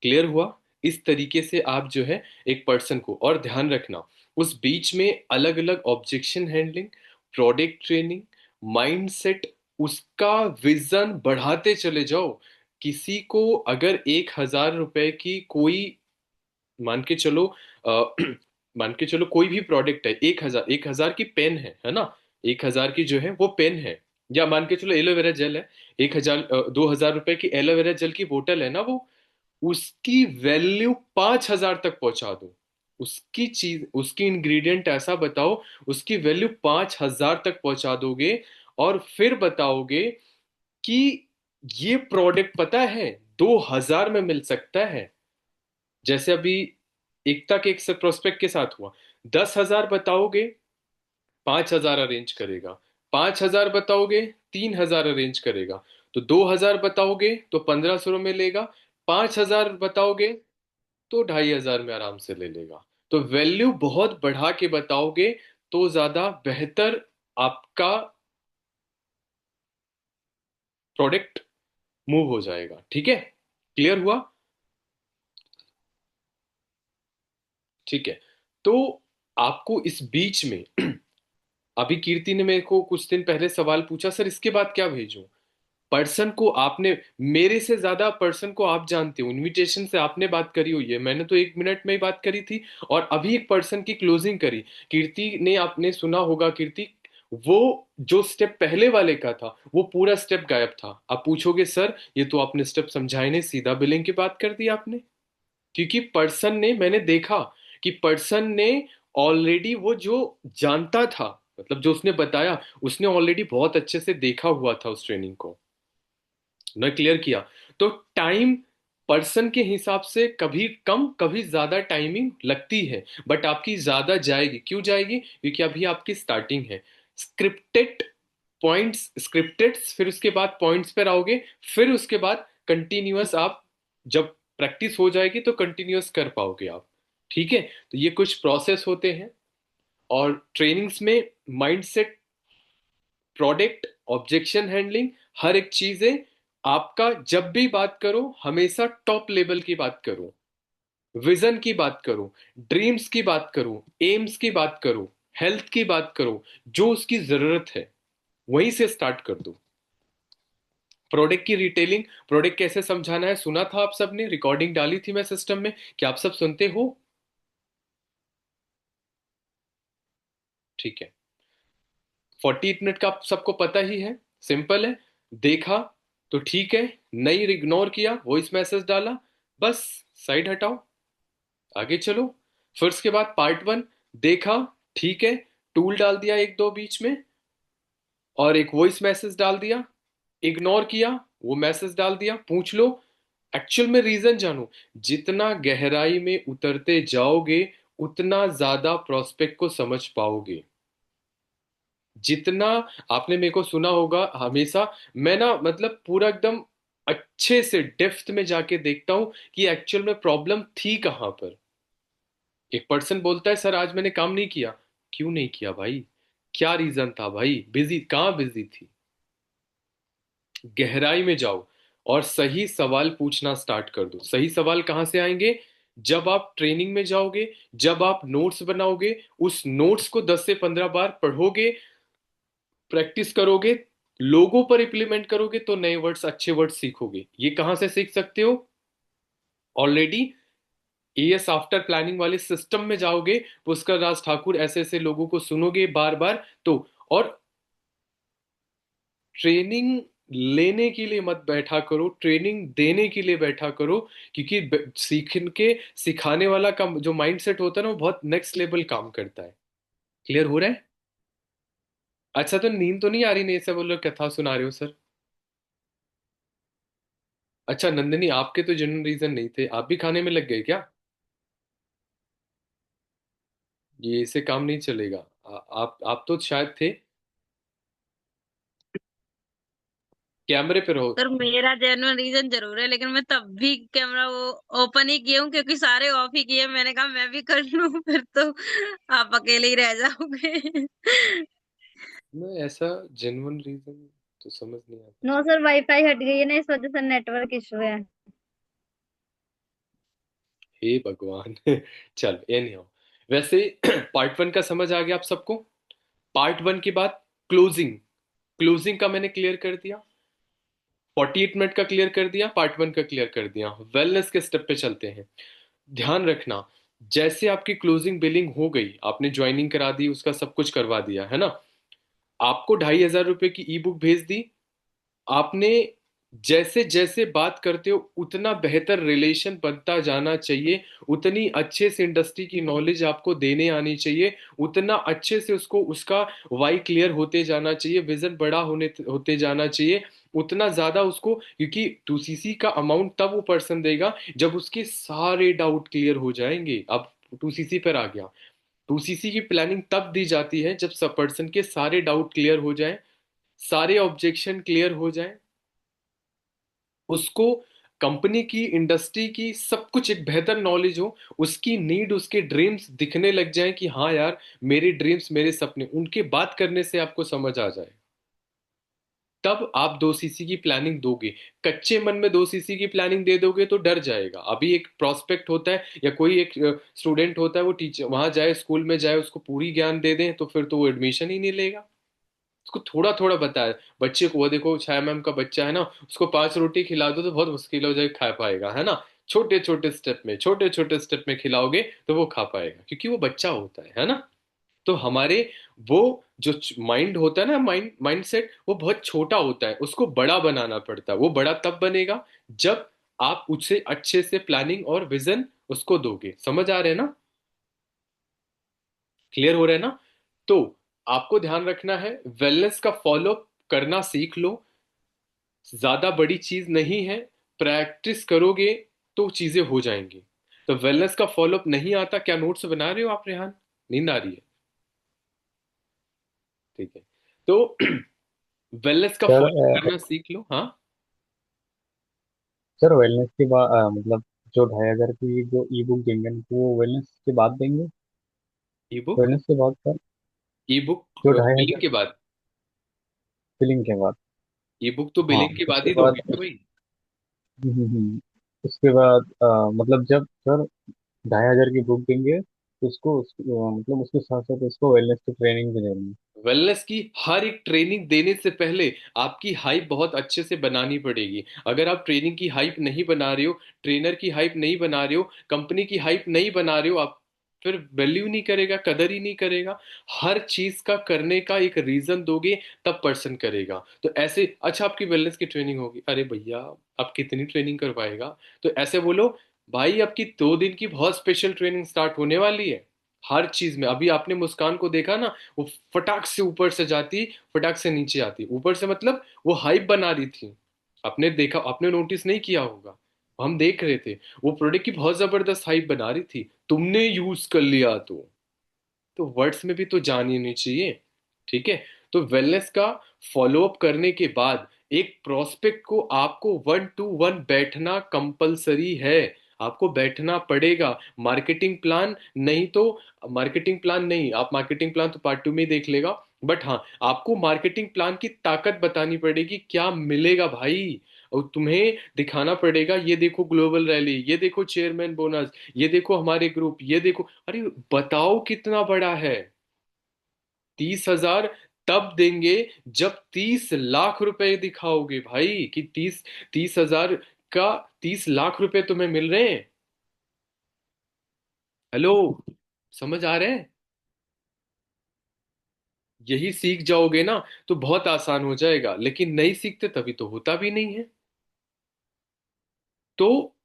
क्लियर हुआ? इस तरीके से आप जो है एक पर्सन को, और ध्यान रखना उस बीच में अलग अलग objection handling, product training, mindset, उसका विजन बढ़ाते चले जाओ। किसी को अगर 1,000 रुपए की कोई, मान के चलो मान के चलो कोई भी प्रोडक्ट है, 1,000, 1,000 की पेन है ना? 1,000 की जो है वो पेन है, या मान के चलो एलोवेरा जेल है, 1,000 2,000 रुपए की एलोवेरा जेल की बोतल है ना वो, उसकी वैल्यू 5,000 तक पहुंचा दो। उसकी चीज, उसकी इंग्रेडिएंट ऐसा बताओ, उसकी वैल्यू 5,000 तक पहुंचा दोगे, और फिर बताओगे कि ये प्रोडक्ट पता है 2,000 में मिल सकता है। जैसे अभी एकता के एक प्रोस्पेक्ट के साथ हुआ, 10,000 बताओगे 5,000 अरेंज करेगा, 5,000 बताओगे 3,000 अरेंज करेगा, तो 2,000 बताओगे तो 1,500 में लेगा, 5,000 बताओगे तो 2,500 में आराम से ले लेगा। तो वैल्यू बहुत बढ़ा के बताओगे तो ज्यादा बेहतर आपका प्रोडक्ट मूव हो जाएगा। ठीक है, क्लियर हुआ? ठीक है, तो आपको इस बीच में अभी कीर्ति ने मेरे को कुछ दिन पहले सवाल पूछा, सर इसके बाद क्या भेजूं? पर्सन को आपने, मेरे से ज्यादा पर्सन को आप जानते हो, इनविटेशन से आपने बात करी हुई है, मैंने तो 1 मिनट में ही बात करी थी, और अभी एक पर्सन की क्लोजिंग करी। कीर्ति ने, आपने सुना होगा कीर्ति, वो जो स्टेप पहले वाले का था वो पूरा स्टेप गायब था। आप पूछोगे सर ये तो आपने स्टेप समझाए नहीं, सीधा बिलिंग की बात कर दी आपने। क्योंकि पर्सन ने, मैंने देखा कि पर्सन ने ऑलरेडी वो जो जानता था, मतलब जो उसने बताया, उसने ऑलरेडी बहुत अच्छे से देखा हुआ था उस ट्रेनिंग को, न क्लियर किया। तो टाइम पर्सन के हिसाब से कभी कम कभी ज्यादा टाइमिंग लगती है, बट आपकी ज्यादा जाएगी। क्यों जाएगी? क्योंकि अभी आपकी स्टार्टिंग है। स्क्रिप्टेड पॉइंट्स, स्क्रिप्टेड, फिर उसके बाद पॉइंट्स पर आओगे, फिर उसके बाद कंटिन्यूअस, आप जब प्रैक्टिस हो जाएगी तो कंटिन्यूअस कर पाओगे आप। ठीक है, तो ये कुछ प्रोसेस होते हैं। और ट्रेनिंग्स में माइंडसेट, प्रोडक्ट, ऑब्जेक्शन हैंडलिंग, हर एक चीजें आपका, जब भी बात करो हमेशा टॉप लेवल की बात करो, विजन की बात करो, ड्रीम्स की बात करो, एम्स की बात करो, हेल्थ की बात करो, जो उसकी जरूरत है वहीं से स्टार्ट कर दो। प्रोडक्ट की रिटेलिंग, प्रोडक्ट कैसे समझाना है सुना था आप सबने, रिकॉर्डिंग डाली थी मैं सिस्टम में, क्या आप सब सुनते हो? ठीक है। 48 मिनट का आप सबको पता ही है, सिंपल है। देखा तो ठीक है, नहीं इग्नोर किया, वॉइस मैसेज डाला, बस साइड हटाओ, आगे चलो। फिर उसके बाद पार्ट 1, देखा ठीक है, टूल डाल दिया एक दो बीच में, और एक वॉइस मैसेज डाल दिया, इग्नोर किया, वो मैसेज डाल दिया, पूछ लो। एक्चुअल में रीजन जानो, जितना गहराई में उतरते जाओगे उतना ज्यादा प्रोस्पेक्ट को समझ पाओगे। जितना आपने मेरे को सुना होगा हमेशा, मैं ना मतलब पूरा एकदम अच्छे से डेप्थ में जाके देखता हूं कि एक्चुअल में प्रॉब्लम थी कहां पर। एक पर्सन बोलता है सर आज मैंने काम नहीं किया, क्यों नहीं किया भाई, क्या रीजन था भाई, बिजी, कहाँ बिजी थी? गहराई में जाओ और सही सवाल पूछना स्टार्ट कर दो। सही सवाल कहाँ से आएंगे? जब आप ट्रेनिंग में जाओगे, जब आप नोट्स बनाओगे, उस नोट्स को 10 से 15 बार पढ़ोगे, प्रैक्टिस करोगे, लोगों पर इंप्लीमेंट करोगे तो नए वर्ड्स, अच्छे वर्ड्स सीखोगे। ये कहाँ से सीख सकते हो? ऑलरेडी एएस आफ्टर प्लानिंग वाले सिस्टम में जाओगे, पुष्कर राज ठाकुर ऐसे ऐसे लोगों को सुनोगे बार बार तो। और ट्रेनिंग लेने के लिए मत बैठा करो, ट्रेनिंग देने के लिए बैठा करो, क्योंकि सीख के सिखाने वाला का जो माइंडसेट होता है ना वो बहुत नेक्स्ट लेवल काम करता है। क्लियर हो रहा है? अच्छा, तो नींद तो नहीं आ रही? नहीं ऐसा बोलो कथा सुना रहे हो सर। अच्छा नंदिनी, आपके तो जेन्युइन रीजन नहीं थे, आप भी खाने में लग गए क्या? ये इसे काम नहीं चलेगा। आप तो शायद थे, कैमरे पे रहो। सर मेरा जेन्युइन रीजन जरूर है, लेकिन मैं तब भी कैमरा वो ओपन ही किया हूँ क्योंकि सारे ऑफ ही किए। मैंने कहा मैं भी कर लूं, फिर तो आप अकेले ही रह जाओगे। मैं ऐसा जेन्युइन रीजन तो समझ नहीं आता। नो सर, वाईफाई हट गई है ना, इस वजह से नेटवर्क इशू है। हे भगवान। चल एनी हो, वैसे पार्ट 1 का समझ आ गया आप सबको? पार्ट 1 के बाद क्लोजिंग, क्लोजिंग का मैंने क्लियर कर दिया, 48 मिनट का क्लियर कर दिया, पार्ट 1 का क्लियर कर दिया। वेलनेस के स्टेप पे चलते हैं। ध्यान रखना, जैसे आपकी क्लोजिंग बिलिंग हो गई, आपने ज्वाइनिंग करा दी, उसका सब कुछ करवा दिया है ना, आपको 2,500 रुपए की ई बुक भेज दी आपने। जैसे जैसे बात करते हो उतना बेहतर रिलेशन बनता जाना चाहिए, उतनी अच्छे से इंडस्ट्री की नॉलेज आपको देने आनी चाहिए, उतना अच्छे से उसको उसका वाई क्लियर होते जाना चाहिए, विजन बड़ा होने होते जाना चाहिए, उतना ज्यादा उसको, क्योंकि 2cc का अमाउंट तब वो पर्सन देगा जब उसके सारे डाउट क्लियर हो जाएंगे। अब 2cc पर आ गया। 2cc की प्लानिंग तब दी जाती है जब सब पर्सन के सारे डाउट क्लियर हो जाएं, सारे ऑब्जेक्शन क्लियर हो जाएं, उसको कंपनी की, इंडस्ट्री की सब कुछ एक बेहतर नॉलेज हो, उसकी नीड, उसके ड्रीम्स दिखने लग जाए कि हाँ यार मेरे ड्रीम्स, मेरे सपने, उनके बात करने से आपको समझ आ जाए, तब आप 2cc की प्लानिंग दोगे। कच्चे मन में 2cc की प्लानिंग दे दोगे तो डर जाएगा। अभी एक प्रोस्पेक्ट होता है या कोई एक स्टूडेंट होता है, वो टीचर वहां जाए, स्कूल में जाए, उसको पूरी ज्ञान दे दें तो फिर तो वो एडमिशन ही नहीं लेगा। उसको थोड़ा थोड़ा बताया, बच्चे को, वो देखो छाया मैम का बच्चा है ना, उसको 5 रोटी खिला दो तो बहुत मुश्किल हो जाए खा पाएगा, है ना। छोटे छोटे स्टेप में, छोटे छोटे स्टेप में खिलाओगे तो वो खा पाएगा, क्योंकि वो बच्चा होता है ना। तो हमारे वो जो माइंड होता है ना, माइंड सेट, वो बहुत छोटा होता है, उसको बड़ा बनाना पड़ता है। वो बड़ा तब बनेगा जब आप उससे अच्छे से प्लानिंग और विजन उसको दोगे। समझ आ रहे हैं ना? क्लियर हो रहा है ना? तो आपको ध्यान रखना है, वेलनेस का फॉलो करना सीख लो। ज्यादा बड़ी चीज नहीं है, प्रैक्टिस करोगे तो चीजें हो जाएंगी। तो वेलनेस का फॉलोअप नहीं आता, क्या नोट्स बना रहे हो आप रेहान? नींद आ रही है? ठीक है, तो वेलनेस का सर फॉलो करना सीख लो। हाँ, सर वेलनेस के बाद मतलब जो 2,500 की जो ई बुक देंगे ना, तो वो वेलनेस के बाद देंगे? ई बुक, वेलनेस के बाद सर, ई बुक जो ढाई बिलिंग हजार के बाद। फिलिंग के बाद? ये बुक तो हाँ बिलिंग के बाद उसके ही बाद दोगे ना भाई। उसके बाद मतलब जब सर 2,500 की बुक देंगे तो मतलब उसके साथ साथ उसको वेलनेस की ट्रेनिंग भी देनी वेलनेस की हर एक ट्रेनिंग देने से पहले आपकी हाइप बहुत अच्छे से बनानी पड़ेगी। अगर आप ट्रेनिंग की हाइप नहीं बना रहे हो, ट्रेनर की हाइप नहीं बना रहे हो, कंपनी की हाइप नहीं बना रहे हो, आप फिर वैल्यू नहीं करेगा, कदर ही नहीं करेगा। हर चीज का करने का एक रीजन दोगे तब पर्सन करेगा। तो ऐसे, अच्छा आपकी वेलनेस की ट्रेनिंग होगी, अरे भैया आप कितनी ट्रेनिंग करवाएगा? तो ऐसे बोलो, भाई आपकी 2 दिन की बहुत स्पेशल ट्रेनिंग स्टार्ट होने वाली है। हर चीज में अभी आपने मुस्कान को देखा ना, वो फटाक से ऊपर से जाती, फटाक से नीचे आती। ऊपर से मतलब वो हाइप बना रही थी। आपने देखा, आपने नोटिस नहीं किया होगा, हम देख रहे थे। वो प्रोडक्ट की बहुत जबरदस्त हाइप बना रही थी, तुमने यूज कर लिया तो वर्ड्स में भी तो जान ही नहीं चाहिए। ठीक है। तो वेलनेस का फॉलो अप करने के बाद एक प्रोस्पेक्ट को आपको 1 to 1 बैठना कंपलसरी है। आपको बैठना पड़ेगा। मार्केटिंग प्लान नहीं तो, मार्केटिंग प्लान नहीं, आप मार्केटिंग प्लान तो पार्ट 2 में ही देख लेगा। बट हाँ, आपको मार्केटिंग प्लान की ताकत बतानी पड़ेगी, क्या मिलेगा भाई। और तुम्हें दिखाना पड़ेगा, ये देखो ग्लोबल रैली, ये देखो चेयरमैन बोनस, ये देखो हमारे ग्रुप, ये देखो। अरे बताओ कितना बड़ा है। 30,000 तब देंगे जब 30 लाख रुपए दिखाओगे भाई, कि 30,000 का 30 लाख रुपए तुम्हें मिल रहे हैं। हेलो, समझ आ रहे हैं? यही सीख जाओगे ना तो बहुत आसान हो जाएगा, लेकिन नहीं सीखते तभी तो होता भी नहीं है। तो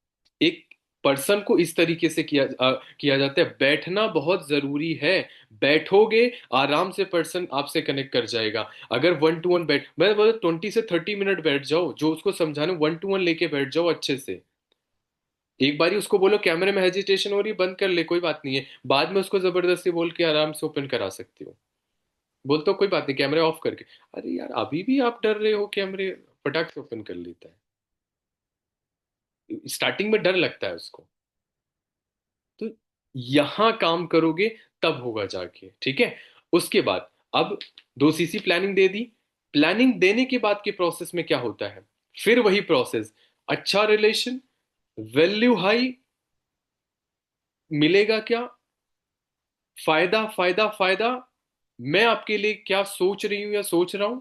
एक पर्सन को इस तरीके से किया जाता है। बैठना बहुत जरूरी है। बैठोगे, आराम से पर्सन आपसे कनेक्ट कर जाएगा। अगर 1 to 1 मैं बोला 20 से 30 मिनट बैठ जाओ, जो उसको समझाने 1 to 1 लेके बैठ जाओ अच्छे से। एक बारी उसको बोलो कैमरे में हेजिटेशन हो रही है, बंद कर ले, कोई बात नहीं है। बाद में उसको जबरदस्ती बोल के आराम से ओपन करा सकती हो। बोलते हो कोई बात नहीं, कैमरे ऑफ करके। अरे यार अभी भी आप डर रहे हो कैमरे, फटाक से ओपन कर लेता है। स्टार्टिंग में डर लगता है उसको। तो यहां काम करोगे तब होगा जाके, ठीक है। उसके बाद अब 2 CC प्लानिंग दे दी। प्लानिंग देने के बाद के प्रोसेस में क्या होता है? फिर वही प्रोसेस, अच्छा रिलेशन, वैल्यू हाई, मिलेगा क्या? फायदा फायदा फायदा। मैं आपके लिए क्या सोच रही हूं या सोच रहा हूं,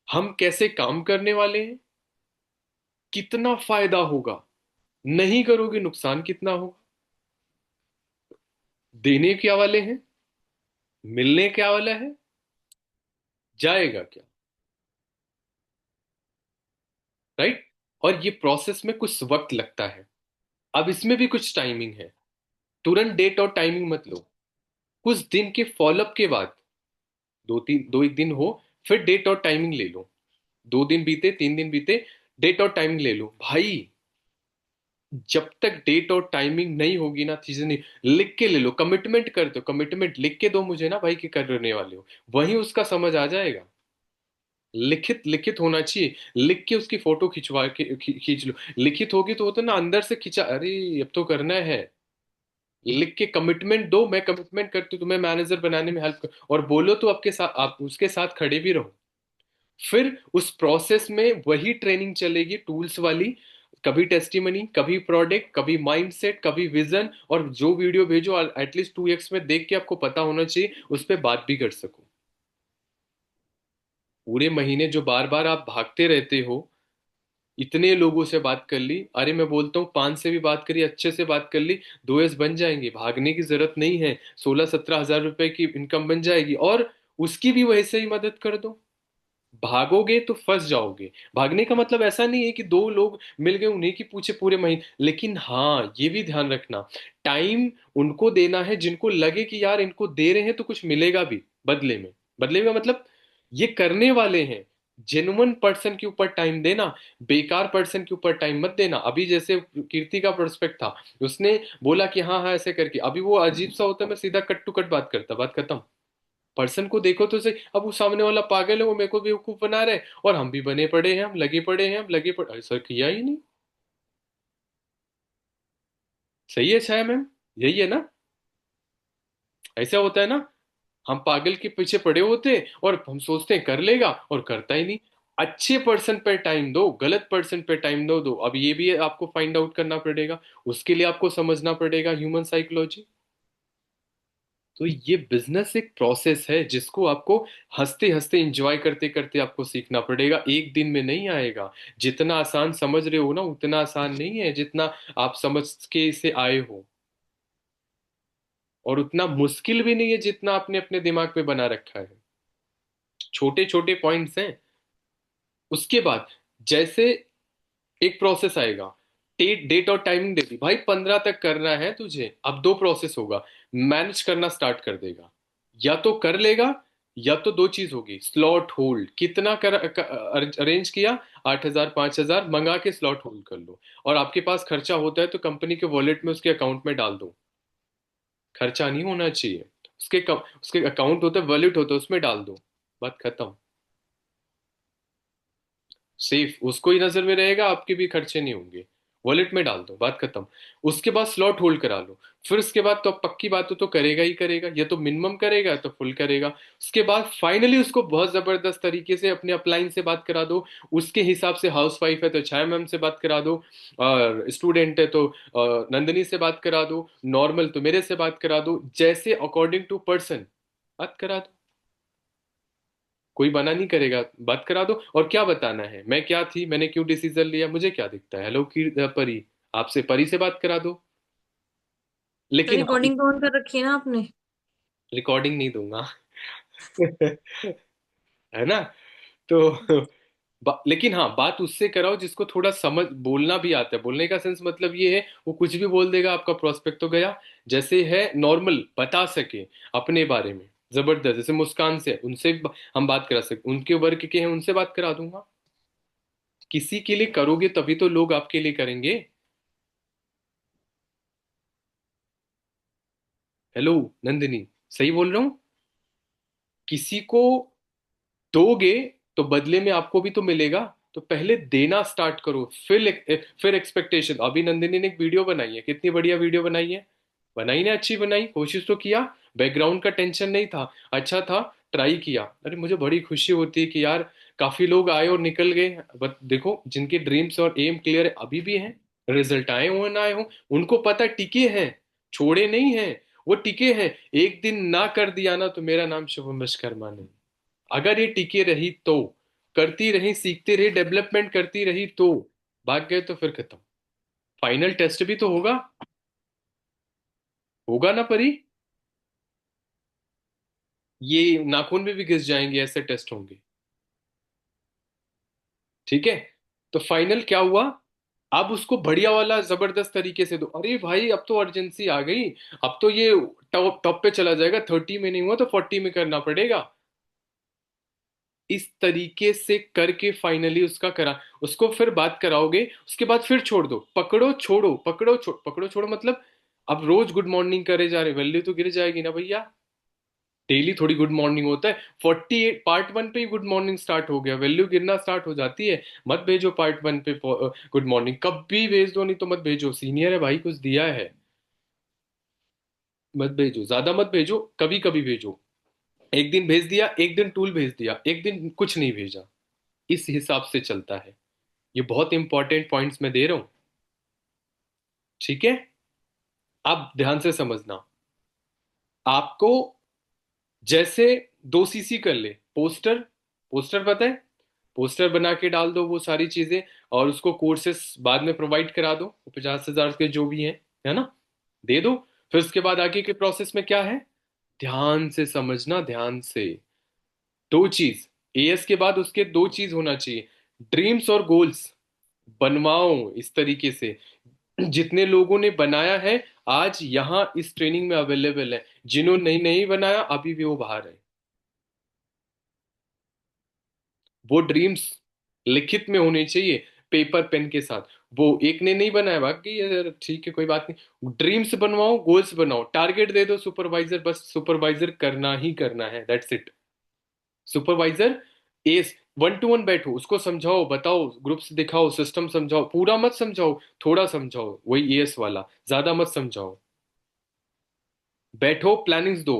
हम कैसे काम करने वाले हैं, कितना फायदा होगा, नहीं करोगे नुकसान कितना होगा, देने क्या वाले हैं, मिलने क्या वाला है, जाएगा क्या। राइट। और ये प्रोसेस में कुछ वक्त लगता है। अब इसमें भी कुछ टाइमिंग है। तुरंत डेट और टाइमिंग मत लो। कुछ दिन के फॉलोअप के बाद, 2-1 दिन हो, फिर डेट और टाइमिंग ले लो। 2 दिन बीते, 3 दिन बीते, डेट और टाइमिंग ले लो भाई। जब तक डेट और टाइमिंग नहीं होगी ना, चीजें नहीं। लिख के ले लो, कमिटमेंट कर दो, कमिटमेंट लिख के दो मुझे ना भाई कि करने वाले हो। वहीं उसका समझ आ जाएगा। लिखित लिखित होना चाहिए। लिख के उसकी फोटो खिंचवा के खींच लो। लिखित होगी तो होता ना अंदर से खिंचा, अरे अब तो करना है। लिख के कमिटमेंट दो, मैं कमिटमेंट करती हूँ तुम्हें मैनेजर बनाने में हेल्प कर, और बोलो तो आपके साथ, आप उसके साथ खड़े भी रहो। फिर उस प्रोसेस में वही ट्रेनिंग चलेगी टूल्स वाली। कभी टेस्टिमनी, कभी प्रोडक्ट, कभी माइंडसेट, कभी विजन, और जो वीडियो भेजो एटलीस्ट 2x में देख के आपको पता होना चाहिए, उस पर बात भी कर सको। पूरे महीने जो बार बार आप भागते रहते हो, इतने लोगों से बात कर ली, अरे मैं बोलता हूँ 5 से भी बात करी, अच्छे से बात कर ली, 2S बन जाएंगे, भागने की जरूरत नहीं है। 16-17 हजार रुपए की इनकम बन जाएगी, और उसकी भी वैसे ही मदद कर दो। भागोगे तो फंस जाओगे। भागने का मतलब ऐसा नहीं है कि 2 लोग मिल गए उन्हीं की पूछे पूरे महीने, लेकिन हाँ ये भी ध्यान रखना, टाइम उनको देना है जिनको लगे कि यार इनको दे रहे हैं तो कुछ मिलेगा भी बदले में। बदले में मतलब ये करने वाले हैं। जेन्युइन पर्सन के ऊपर टाइम देना, बेकार पर्सन के ऊपर टाइम मत देना। अभी जैसे कीर्ति का प्रोस्पेक्ट था, उसने बोला कि हाँ हाँ ऐसे करके, अभी वो अजीब सा होता है, मैं सीधा कट टू कट बात करता, बात खत्म। पर्सन को देखो तो सही। अब वो सामने वाला पागल है, वो मेरे को बेवकूफ बना रहे हैं, और हम भी बने पड़े हैं, हम लगे पड़े हैं, हम लगे पड़े, ऐसा किया ही नहीं। सही है छाया मैम, यही है ना? ऐसा होता है ना, हम पागल के पीछे पड़े होते हैं और हम सोचते हैं कर लेगा, और करता ही नहीं। अच्छे पर्सन पे टाइम दो, गलत पर्सन पे टाइम दो। अब ये भी आपको फाइंड आउट करना पड़ेगा, उसके लिए आपको समझना पड़ेगा ह्यूमन साइकोलॉजी। तो ये बिजनेस एक प्रोसेस है जिसको आपको हंसते हंसते एंजॉय करते करते आपको सीखना पड़ेगा, एक दिन में नहीं आएगा। जितना आसान समझ रहे हो ना उतना आसान नहीं है जितना आप समझ के इसे आए हो, और उतना मुश्किल भी नहीं है जितना आपने अपने दिमाग में बना रखा है। छोटे छोटे पॉइंट्स हैं। उसके बाद जैसे एक प्रोसेस आएगा, डेट डेट और टाइमिंग दे दी भाई, 15 तक करना है तुझे, अब दो प्रोसेस होगा, मैनेज करना स्टार्ट कर देगा, या तो कर लेगा, या तो दो चीज होगी, स्लॉट होल्ड कितना कर अरेंज किया, 8,000 5,000 मंगा के स्लॉट होल्ड कर लो। और आपके पास खर्चा होता है तो कंपनी के वॉलेट में उसके अकाउंट में डाल दो, खर्चा नहीं होना चाहिए। उसके अकाउंट होता है, वॉलेट होता है, उसमें डाल दो, बात खत्म। सेफ उसको ही नजर में रहेगा, आपके भी खर्चे नहीं होंगे, वॉलेट में डाल दो, बात खत्म। उसके बाद स्लॉट होल्ड करा लो। फिर उसके बाद तो अब पक्की बात हो तो करेगा ही करेगा, या तो मिनिमम करेगा या तो फुल करेगा। उसके बाद फाइनली उसको बहुत जबरदस्त तरीके से अपने अपलाइन से बात करा दो, उसके हिसाब से हाउस वाइफ है तो छाया मैम से बात करा दो, और स्टूडेंट है तो नंदिनी से बात करा दो, नॉर्मल तो मेरे से बात करा दो, जैसे अकॉर्डिंग टू पर्सन बात करा दो। कोई मना नहीं करेगा, बात करा दो। और क्या बताना है, मैं क्या थी, मैंने क्यों डिसीजन लिया, मुझे क्या दिखता है, हेलो की परी, आपसे परी से बात करा दो। तो लेकिन हाँ, रिकॉर्डिंग तो ऑन कर रखी है ना आपने? रिकॉर्डिंग नहीं दूंगा। है ना। तो लेकिन हाँ, बात उससे कराओ जिसको थोड़ा समझ बोलना भी आता है। बोलने का सेंस मतलब ये है, वो कुछ भी बोल देगा, आपका प्रोस्पेक्ट तो गया। जैसे है नॉर्मल बता सके अपने बारे में, जबरदस्त, जैसे मुस्कान से, उनसे हम बात करा सकते, उनके वर्ग के हैं उनसे बात करा दूंगा। किसी के लिए करोगे तभी तो लोग आपके लिए करेंगे। हेलो नंदिनी, सही बोल रहा हूं। किसी को दोगे तो बदले में आपको भी तो मिलेगा। तो पहले देना स्टार्ट करो, फिर एक्सपेक्टेशन। अभी नंदिनी ने एक वीडियो बनाई है, कितनी बढ़िया वीडियो बनाई है। बनाई ने अच्छी बनाई, कोशिश तो किया, बैकग्राउंड का टेंशन नहीं था, अच्छा था, ट्राई किया। अरे मुझे बड़ी खुशी होती है कि यार काफी लोग आए और निकल गए, बट देखो जिनके ड्रीम्स और एम क्लियर है अभी भी हैं, रिजल्ट आए हो ना आए हो, उनको पता टिके हैं, छोड़े नहीं हैं, वो टिके हैं। एक दिन ना कर दिया ना तो मेरा नाम शुभम विश्वकर्मा नहीं। अगर ये टिकी रही तो, करती रही, सीखती रही, डेवलपमेंट करती रही तो, भाग गए तो फिर खत्म। फाइनल टेस्ट भी तो होगा, होगा ना परी। ये नाखून में भी घिस जाएंगे, ऐसे टेस्ट होंगे। ठीक है। तो फाइनल क्या हुआ, अब उसको बढ़िया वाला जबरदस्त तरीके से दो। अरे भाई अब तो अर्जेंसी आ गई, अब तो ये टॉप टॉप पे चला जाएगा, 30 में नहीं हुआ तो 40 में करना पड़ेगा। इस तरीके से करके फाइनली उसका करा, उसको फिर बात कराओगे, उसके बाद फिर छोड़ दो, पकड़ो छोड़ो, पकड़ो छोड़ो मतलब, अब रोज गुड मॉर्निंग करे जा रहे, वैल्यू तो गिर जाएगी ना भैया। डेली थोड़ी गुड मॉर्निंग होता है, 48 पार्ट 1 पे ही गुड मॉर्निंग स्टार्ट हो गया, वैल्यू गिरना स्टार्ट हो जाती है। मत भेजो पार्ट 1 पे गुड मॉर्निंग, कभी भेज दो, नहीं तो मत भेजो, सीनियर है भाई, कुछ दिया है, मत भेजो, ज्यादा मत भेजो, कभी कभी भेजो। एक दिन भेज दिया, एक दिन टूल भेज दिया, एक दिन कुछ नहीं भेजा, इस हिसाब से चलता है। ये बहुत इंपॉर्टेंट पॉइंट्स मैं दे रहा हूं, ठीक है। आप ध्यान से समझना। आपको जैसे 2 सीसी कर ले, पोस्टर, पोस्टर पता है, पोस्टर बना के डाल दो वो सारी चीजें, और उसको कोर्सेस बाद में प्रोवाइड करा दो, 50,000 के जो भी हैं, है ना, दे दो। फिर उसके बाद आगे के प्रोसेस में क्या है, ध्यान से समझना, ध्यान से। दो चीज, एएस के बाद उसके दो चीज होना चाहिए, ड्रीम्स और गोल्स बनवाओ इस तरीके से। जितने लोगों ने बनाया है आज यहाँ इस ट्रेनिंग में अवेलेबल है, जिन्होंने नहीं नहीं बनाया अभी भी वो बाहर है। वो ड्रीम्स लिखित में होने चाहिए, पेपर पेन के साथ। वो एक ने नहीं बनाया, बाकी यार ठीक है कोई बात नहीं, ड्रीम्स बनवाओ, गोल्स बनाओ, टारगेट दे दो सुपरवाइजर, बस सुपरवाइजर करना ही करना है, that's it. Supervisor S, 1 to 1 बैठो, उसको समझाओ, बताओ, ग्रुप्स दिखाओ, सिस्टम समझाओ, पूरा मत समझाओ, थोड़ा समझाओ, वही एएस वाला, ज्यादा मत समझाओ। बैठो, प्लानिंग्स दो,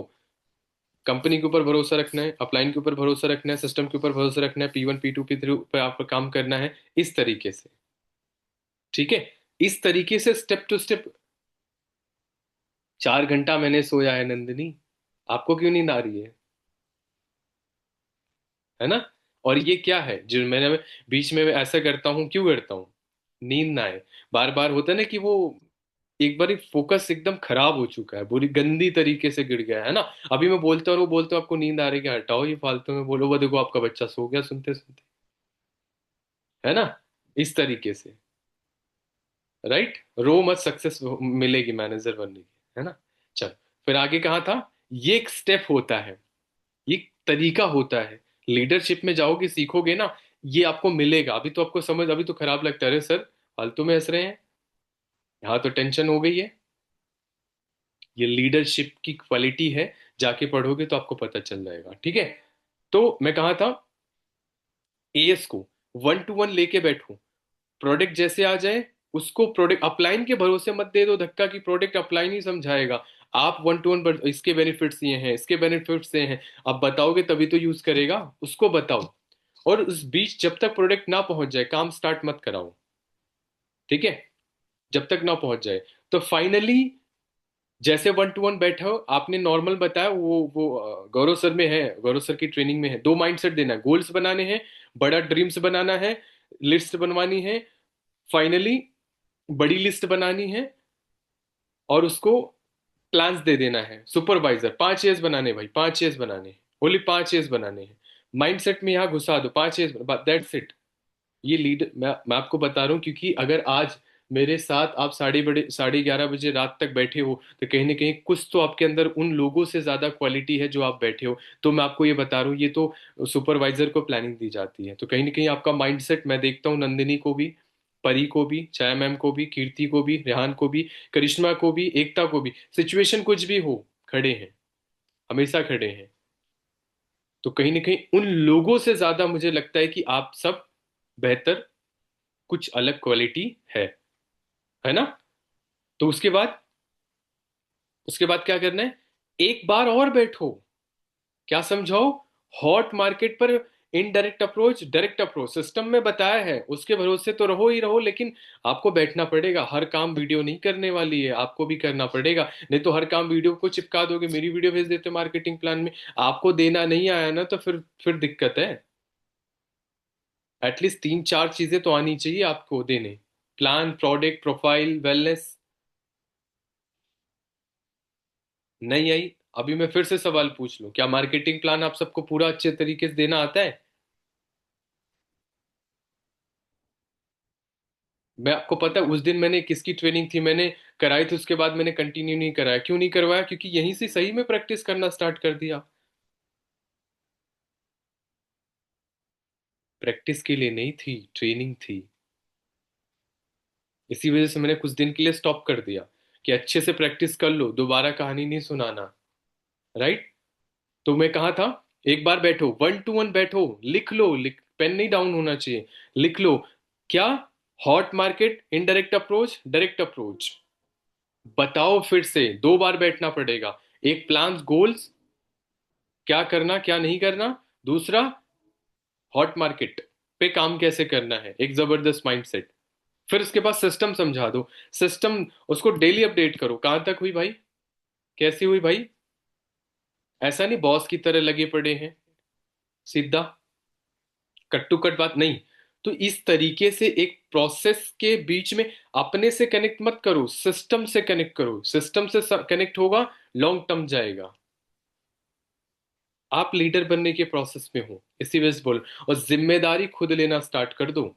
कंपनी के ऊपर भरोसा रखना है, अपलाइन के ऊपर भरोसा रखना है, सिस्टम के ऊपर भरोसा रखना है, P1 P2 P3 पे आपको काम करना है इस तरीके से। ठीक है, इस तरीके से स्टेप टू स्टेप। 4 घंटा मैंने सोया है नंदिनी, आपको क्यों नींद आ रही है ना? और ये क्या है जो मैंने बीच में ऐसा करता हूँ, क्यों करता हूँ? नींद ना आए। बार बार होता है ना कि वो एक बार फोकस एकदम खराब हो चुका है, बुरी गंदी तरीके से गिर गया है ना। अभी मैं बोलता हूँ, बोलते हो आपको नींद आ रही है, हटाओ ये फालतू में बोलो, वो देखो आपका बच्चा सो गया सुनते सुनते, है ना? इस तरीके से, राइट? रो मत, सक्सेस मिलेगी मैनेजर बनने की, है ना? चल, फिर आगे कहाँ था? ये एक स्टेप होता है, ये एक तरीका होता है। लीडरशिप में जाओगे, सीखोगे ना, ये आपको मिलेगा। अभी तो आपको समझ, अभी तो खराब लगता है, अरे सर फालतू में हंस रहे हैं, यहाँ तो टेंशन हो गई है। ये लीडरशिप की क्वालिटी है, जाके पढ़ोगे तो आपको पता चल जाएगा। ठीक है, तो मैं कहा था, एएस को 1 to 1 लेके बैठो। प्रोडक्ट जैसे आ जाए, उसको प्रोडक्ट अपलाइन के भरोसे मत दे दो धक्का कि प्रोडक्ट अपलाइन ही समझाएगा। आप 1 to 1 इसके बेनिफिट्स ये हैं, इसके बेनिफिट्स ये हैं, आप बताओगे तभी तो यूज करेगा, उसको बताओ। और उस बीच जब तक प्रोडक्ट ना पहुंच जाए, काम स्टार्ट मत कराओ। ठीक है, जब तक ना पहुंच जाए। तो फाइनली जैसे 1 to 1 बैठे हो, आपने नॉर्मल बताया, वो गौरव सर में है, गौरव सर की ट्रेनिंग में है। 2 माइंडसेट देना है, गोल्स बनाने हैं, बड़ा ड्रीम्स बनाना है, लिस्ट बनवानी है, फाइनली बड़ी लिस्ट बनानी है, और उसको प्लान्स दे देना है। सुपरवाइजर 5 ईयर्स बनाने भाई, 5 ईयर्स बनाने हैं, ओनली 5 ईयर्स बनाने हैं। माइंडसेट में यहाँ घुसा दो, 5 ईयर्स, दैट्स इट। ये लीड मैं आपको बता रहा हूँ, क्योंकि अगर आज मेरे साथ आप 11:30 बजे रात तक बैठे हो, तो कहीं ना कहीं कुछ तो आपके अंदर उन लोगों से ज्यादा क्वालिटी है जो आप बैठे हो। तो मैं आपको ये बता रहा हूँ, ये तो सुपरवाइजर को प्लानिंग दी जाती है। तो कहीं ना कहीं आपका माइंडसेट, मैं देखता हूँ नंदिनी को भी, परी को भी, छाया मैम को भी, कीर्ति को भी, रेहान को भी, करिश्मा को भी, एकता को भी, सिचुएशन कुछ भी हो, खड़े हैं, हमेशा खड़े हैं। तो कहीं ना कहीं उन लोगों से ज्यादा मुझे लगता है कि आप सब बेहतर, कुछ अलग क्वालिटी है ना? तो उसके बाद क्या करना है? एक बार और बैठो, क्या समझाओ? हॉट मार्केट पर indirect approach, direct approach system में बताया है, उसके भरोसे तो रहो ही रहो, लेकिन आपको बैठना पड़ेगा। हर काम वीडियो नहीं करने वाली है, आपको भी करना पड़ेगा। नहीं तो हर काम वीडियो को चिपका दोगे, मेरी वीडियो भेज देते मार्केटिंग प्लान में, आपको देना नहीं आया ना, तो फिर दिक्कत है। एटलीस्ट 3 4 चीजें तो आनी चाहिए आपको देने, प्लान, प्रोडक्ट, प्रोफाइल, वेलनेस। नहीं आई? अभी मैं फिर से सवाल पूछ लूं, क्या मार्केटिंग प्लान आप सबको पूरा अच्छे तरीके से देना आता है? मैं आपको पता है उस दिन मैंने किसकी ट्रेनिंग थी, मैंने कराई थी, उसके बाद मैंने कंटिन्यू नहीं कराया। क्यों नहीं करवाया? क्योंकि यहीं से सही में प्रैक्टिस करना स्टार्ट कर दिया। प्रैक्टिस के लिए नहीं थी, ट्रेनिंग थी। इसी वजह से मैंने कुछ दिन के लिए स्टॉप कर दिया कि अच्छे से प्रैक्टिस कर लो, दोबारा कहानी नहीं सुनाना। राइट? तो मैं कहा था, एक बार बैठो, 1 to 1 बैठो, लिख लो, पेन नहीं डाउन होना चाहिए, लिख लो। क्या? Hot market, indirect approach, direct approach. बताओ फिर से, 2 बार बैठना पड़ेगा। एक, प्लान्स, गोल्स, क्या करना क्या नहीं करना। दूसरा, हॉट मार्केट पे काम कैसे करना है, एक जबरदस्त माइंडसेट। फिर उसके बाद सिस्टम समझा दो। सिस्टम, उसको डेली अपडेट करो, कहां तक हुई भाई, कैसी हुई भाई। ऐसा नहीं बॉस की तरह लगे पड़े हैं, सीधा कट टू कट बात नहीं। तो इस तरीके से एक प्रोसेस के बीच में अपने से कनेक्ट मत करो, सिस्टम से कनेक्ट करो। सिस्टम से कनेक्ट होगा, लॉन्ग टर्म जाएगा। आप लीडर बनने के प्रोसेस में हो, इसी वजह से बोल। और जिम्मेदारी खुद लेना स्टार्ट कर दो,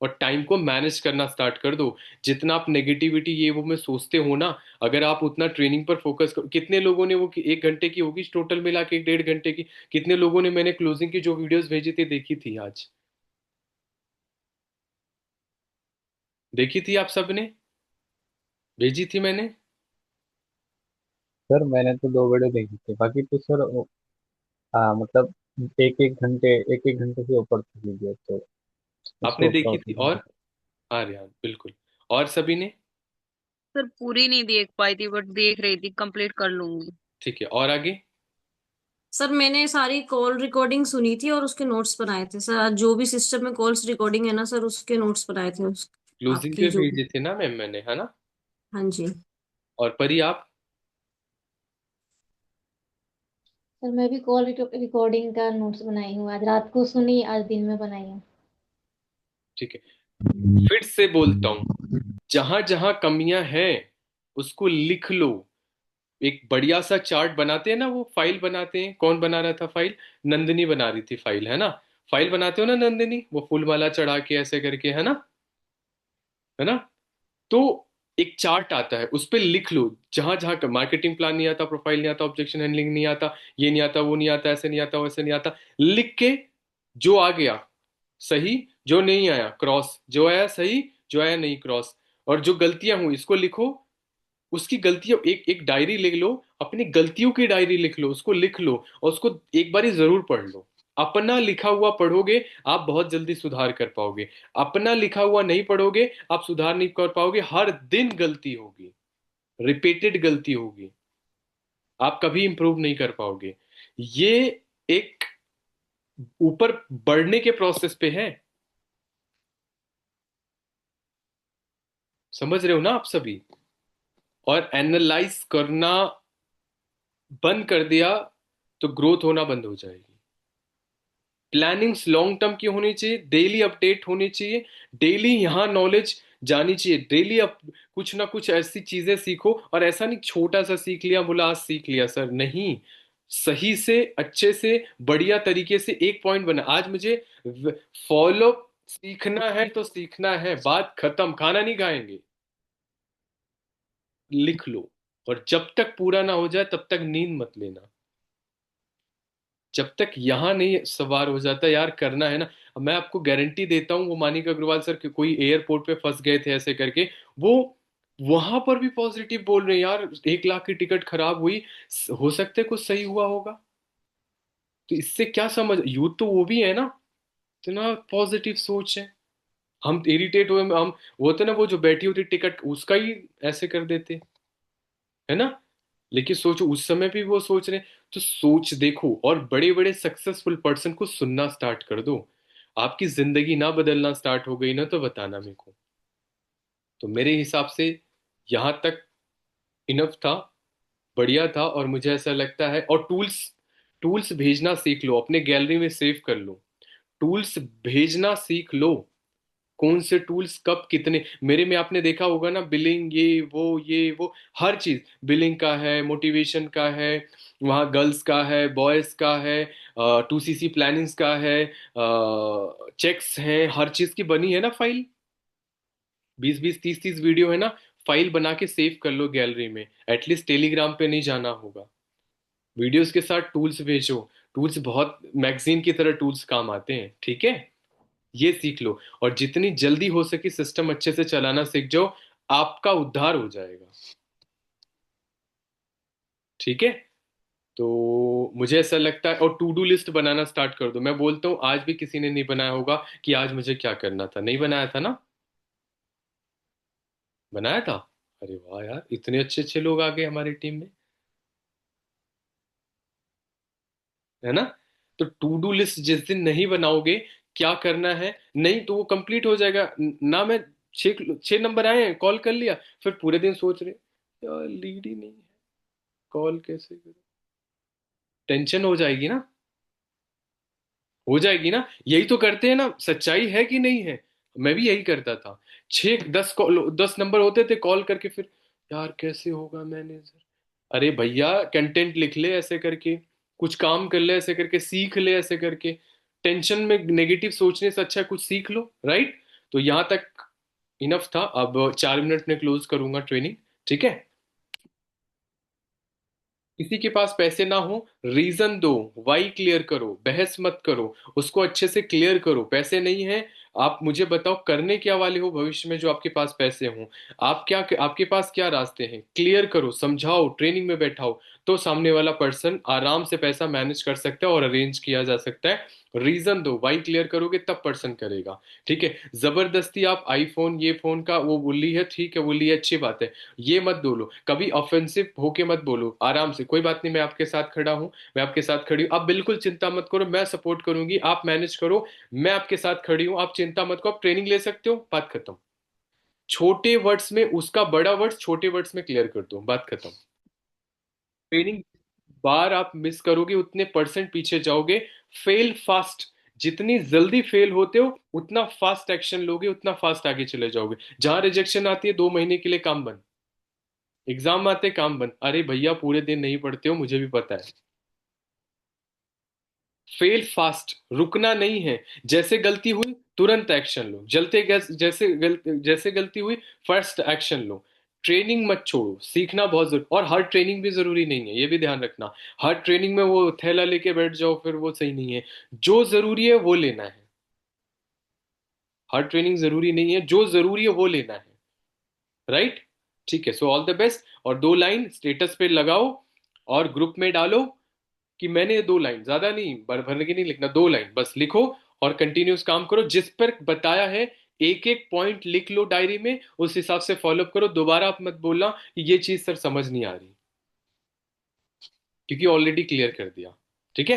और टाइम को मैनेज करना स्टार्ट कर दो। जितना आप नेगेटिविटी ये वो में सोचते हो ना, अगर आप उतना ट्रेनिंग पर फोकस करो। कितने लोगों ने वो 1 घंटे की होगी टोटल मिला के, 1.5 घंटे की, कितने लोगों ने मैंने क्लोजिंग की जो वीडियोस भेजी थी देखी थी आज? देखी थी आप सबने? भेजी थी मैंने। सर मैंने तो 2 वीडियो देखी थी, बाकी तो सर मतलब एक एक घंटे से ऊपर की वीडियो तो आपने उसको देखी थी? प्रॉब्लम। और हाँ रेहान, बिल्कुल। और सभी ने? सर पूरी नहीं देख पाई थी बट देख रही थी, कंप्लीट कर लूंगी। ठीक है, और आगे? सर मैंने सारी कॉल रिकॉर्डिंग सुनी थी और उसके नोट्स बनाए थे सर। आज जो भी सिस्टम में कॉल्स रिकॉर्डिंग है ना सर, उसके नोट्स बनाए थे क्लोजिंग आपकी पे जो भी। भेजे थे ना मैम मैंने, है ना? हाँ जी। और परी आप? सर मैं भी कॉल रिकॉर्डिंग का नोट्स बनाई हूँ, आज रात को सुनी, आज दिन में बनाई हूँ। ठीक है, फिर से बोलता हूँ, जहां जहां कमियां हैं उसको लिख लो। एक बढ़िया सा चार्ट बनाते हैं ना, वो फाइल बनाते हैं, कौन बना रहा था फाइल? नंदिनी बना रही थी फाइल, है ना? फाइल बनाते हो ना नंदिनी, वो फूल माला चढ़ा के ऐसे करके, है ना? है ना? तो एक चार्ट आता है, उस पे लिख लो। जहां जहां मार्केटिंग प्लान नहीं आता, प्रोफाइल नहीं आता, ऑब्जेक्शन हैंडलिंग नहीं आता, ये नहीं आता, वो नहीं आता, ऐसे नहीं आता, वैसे नहीं आता, लिख के जो आ गया सही, जो नहीं आया क्रॉस, जो आया सही, जो आया नहीं क्रॉस, और जो गलतियां हुई इसको लिखो। उसकी गलतियों, एक एक डायरी लिख लो, अपनी गलतियों की डायरी लिख लो, उसको लिख लो और उसको एक बारी जरूर पढ़ लो। अपना लिखा हुआ पढ़ोगे, आप बहुत जल्दी सुधार कर पाओगे। अपना लिखा हुआ नहीं पढ़ोगे, आप सुधार नहीं कर पाओगे। हर दिन गलती होगी, रिपीटेड गलती होगी, आप कभी इंप्रूव नहीं कर पाओगे। ये एक ऊपर बढ़ने के प्रोसेस पे है। समझ रहे हो ना आप सभी? और एनालाइज करना बंद कर दिया तो ग्रोथ होना बंद हो जाएगी। प्लानिंग्स लॉन्ग टर्म की होनी चाहिए, डेली अपडेट होनी चाहिए, डेली यहाँ नॉलेज जानी चाहिए, डेली अप कुछ ना कुछ ऐसी चीजें सीखो। और ऐसा नहीं छोटा सा सीख लिया, बोला आज सीख लिया सर, नहीं। सही से, अच्छे से, बढ़िया तरीके से एक पॉइंट बना, आज मुझे फॉलो सीखना है तो सीखना है, बात खत्म, खाना नहीं खाएंगे, लिख लो। और जब तक पूरा ना हो जाए तब तक नींद मत लेना, जब तक यहां नहीं सवार हो जाता यार, करना है ना। अब मैं आपको गारंटी देता हूँ, वो मानिका अग्रवाल सर कोई एयरपोर्ट पे फंस गए थे ऐसे करके, वो वहां पर भी पॉजिटिव बोल रहे हैं यार, 1 लाख की टिकट खराब हुई, हो सकता है कुछ सही हुआ होगा। तो इससे क्या समझ, यूथ तो वो भी है ना, इतना पॉजिटिव सोच है। हम इरिटेट हुए, हम वो होते ना, वो जो बैठी होती टिकट उसका ही ऐसे कर देते, है ना? लेकिन सोचो उस समय भी वो सोच रहे हैं। तो सोच देखो, और बड़े बड़े सक्सेसफुल पर्सन को सुनना स्टार्ट कर दो। आपकी जिंदगी ना बदलना स्टार्ट हो गई ना, तो बताना मेरे को। तो मेरे हिसाब से यहां तक इनफ था, बढ़िया था। और मुझे ऐसा लगता है, और टूल्स, टूल्स भेजना सीख लो, अपने गैलरी में सेव कर लो। टूल्स भेजना सीख लो, कौन से टूल्स कब कितने। मेरे में आपने देखा होगा ना, बिलिंग, ये वो हर चीज, बिलिंग का है, मोटिवेशन का है, वहाँ गर्ल्स का है, बॉयज का है, 2CC प्लानिंग्स का है, चेक्स हैं, हर चीज की बनी है ना फाइल। 20-20 30-30 वीडियो है ना, फाइल बना के सेव कर लो गैलरी में। एटलीस्ट टेलीग्राम पे नहीं जाना होगा। वीडियोस के साथ टूल्स भेजो। टूल्स बहुत मैगजीन की तरह टूल्स काम आते हैं, ठीक है? ये सीख लो, और जितनी जल्दी हो सके सिस्टम अच्छे से चलाना सीख जाओ, आपका उद्धार हो जाएगा। ठीक है? तो मुझे ऐसा लगता है, और टू डू लिस्ट बनाना स्टार्ट कर दो। मैं बोलता हूँ आज भी किसी ने नहीं बनाया होगा कि आज मुझे क्या करना था, नहीं बनाया था ना? बनाया था? अरे वाह यार, इतने अच्छे अच्छे लोग आ गए हमारी टीम में, है ना? तो टू डू लिस्ट जिस दिन नहीं बनाओगे, क्या करना है नहीं, तो वो कंप्लीट हो जाएगा ना। मैं 6 6 नंबर आए हैं, कॉल कर लिया, फिर पूरे दिन सोच रहे यार लीड ही नहीं है, कॉल कैसे करूं? टेंशन हो जाएगी ना, हो जाएगी ना। यही तो करते हैं ना, सच्चाई है कि नहीं है? मैं भी यही करता था। 6 10 कॉल, 10 नंबर होते थे, कॉल करके फिर यार कैसे होगा मैनेजर। अरे भैया कंटेंट लिख ले ऐसे करके, कुछ काम कर ले ऐसे करके, सीख ले ऐसे करके। टेंशन में नेगेटिव सोचने से अच्छा है कुछ सीख लो, राइट? तो यहां तक इनफ था। अब 4 मिनट में क्लोज करूंगा ट्रेनिंग, ठीक है? किसी के पास पैसे ना हो, रीजन दो, वाई क्लियर करो, बहस मत करो, उसको अच्छे से क्लियर करो। पैसे नहीं है, आप मुझे बताओ करने क्या वाले हो भविष्य में जो आपके पास पैसे हों। आप क्या, आपके पास क्या रास्ते हैं, क्लियर करो, समझाओ, ट्रेनिंग में बैठाओ। तो सामने वाला पर्सन आराम से पैसा मैनेज कर सकता है और अरेंज किया जा सकता है। रीजन दो, वाई क्लियर करोगे तब पर्सन करेगा। ठीक है, जबरदस्ती आप आईफोन ये फोन का वो बोली है, ठीक है बोली है, अच्छी बात है, ये मत बोलो, कभी ऑफेंसिव होके मत बोलो, आराम से, कोई बात नहीं, मैं आपके साथ खड़ा हूं, मैं आपके साथ खड़ी हूँ, आप बिल्कुल चिंता मत करो, मैं सपोर्ट करूंगी, आप मैनेज करो, मैं आपके साथ खड़ी हूँ, आप चिंता मत करो, आप ट्रेनिंग ले सकते हो, बात खत्म। छोटे वर्ड्स में उसका बड़ा वर्ड्स छोटे वर्ड्स में क्लियर कर दो, बात खत्म। ट्रेनिंग बार आप मिस करोगे उतने परसेंट पीछे जाओगे। फेल फास्ट, जितनी जल्दी फेल होते हो उतना फास्ट एक्शन लोगे, उतना फास्ट आगे चले जाओगे। जहां रिजेक्शन आती है 2 महीने के लिए काम बंद, एग्जाम आते काम बंद, अरे भैया पूरे दिन नहीं पढ़ते हो, मुझे भी पता है। फेल फास्ट, रुकना नहीं है। जैसे गलती हुई तुरंत एक्शन लो, जैसे गलती हुई फर्स्ट एक्शन लो। ट्रेनिंग मत छोड़ो, सीखना बहुत जरूरी, और हर ट्रेनिंग भी जरूरी नहीं है, ये भी ध्यान रखना। हर ट्रेनिंग में वो थैला लेके बैठ जाओ फिर वो सही नहीं है। जो जरूरी है वो लेना है। हर ट्रेनिंग जरूरी नहीं है, जो जरूरी है वो लेना है। राइट? ठीक है, सो ऑल द बेस्ट। और 2 लाइन स्टेटस पे लगाओ और ग्रुप में डालो कि मैंने 2 लाइन, ज्यादा नहीं, भर के नहीं लिखना, 2 लाइन बस लिखो। और कंटिन्यूस काम करो, जिस पर बताया है एक एक पॉइंट लिख लो डायरी में, उस हिसाब से फॉलोअप करो। दोबारा आप मत बोलना कि ये चीज सर समझ नहीं आ रही, क्योंकि ऑलरेडी क्लियर कर दिया। ठीक है?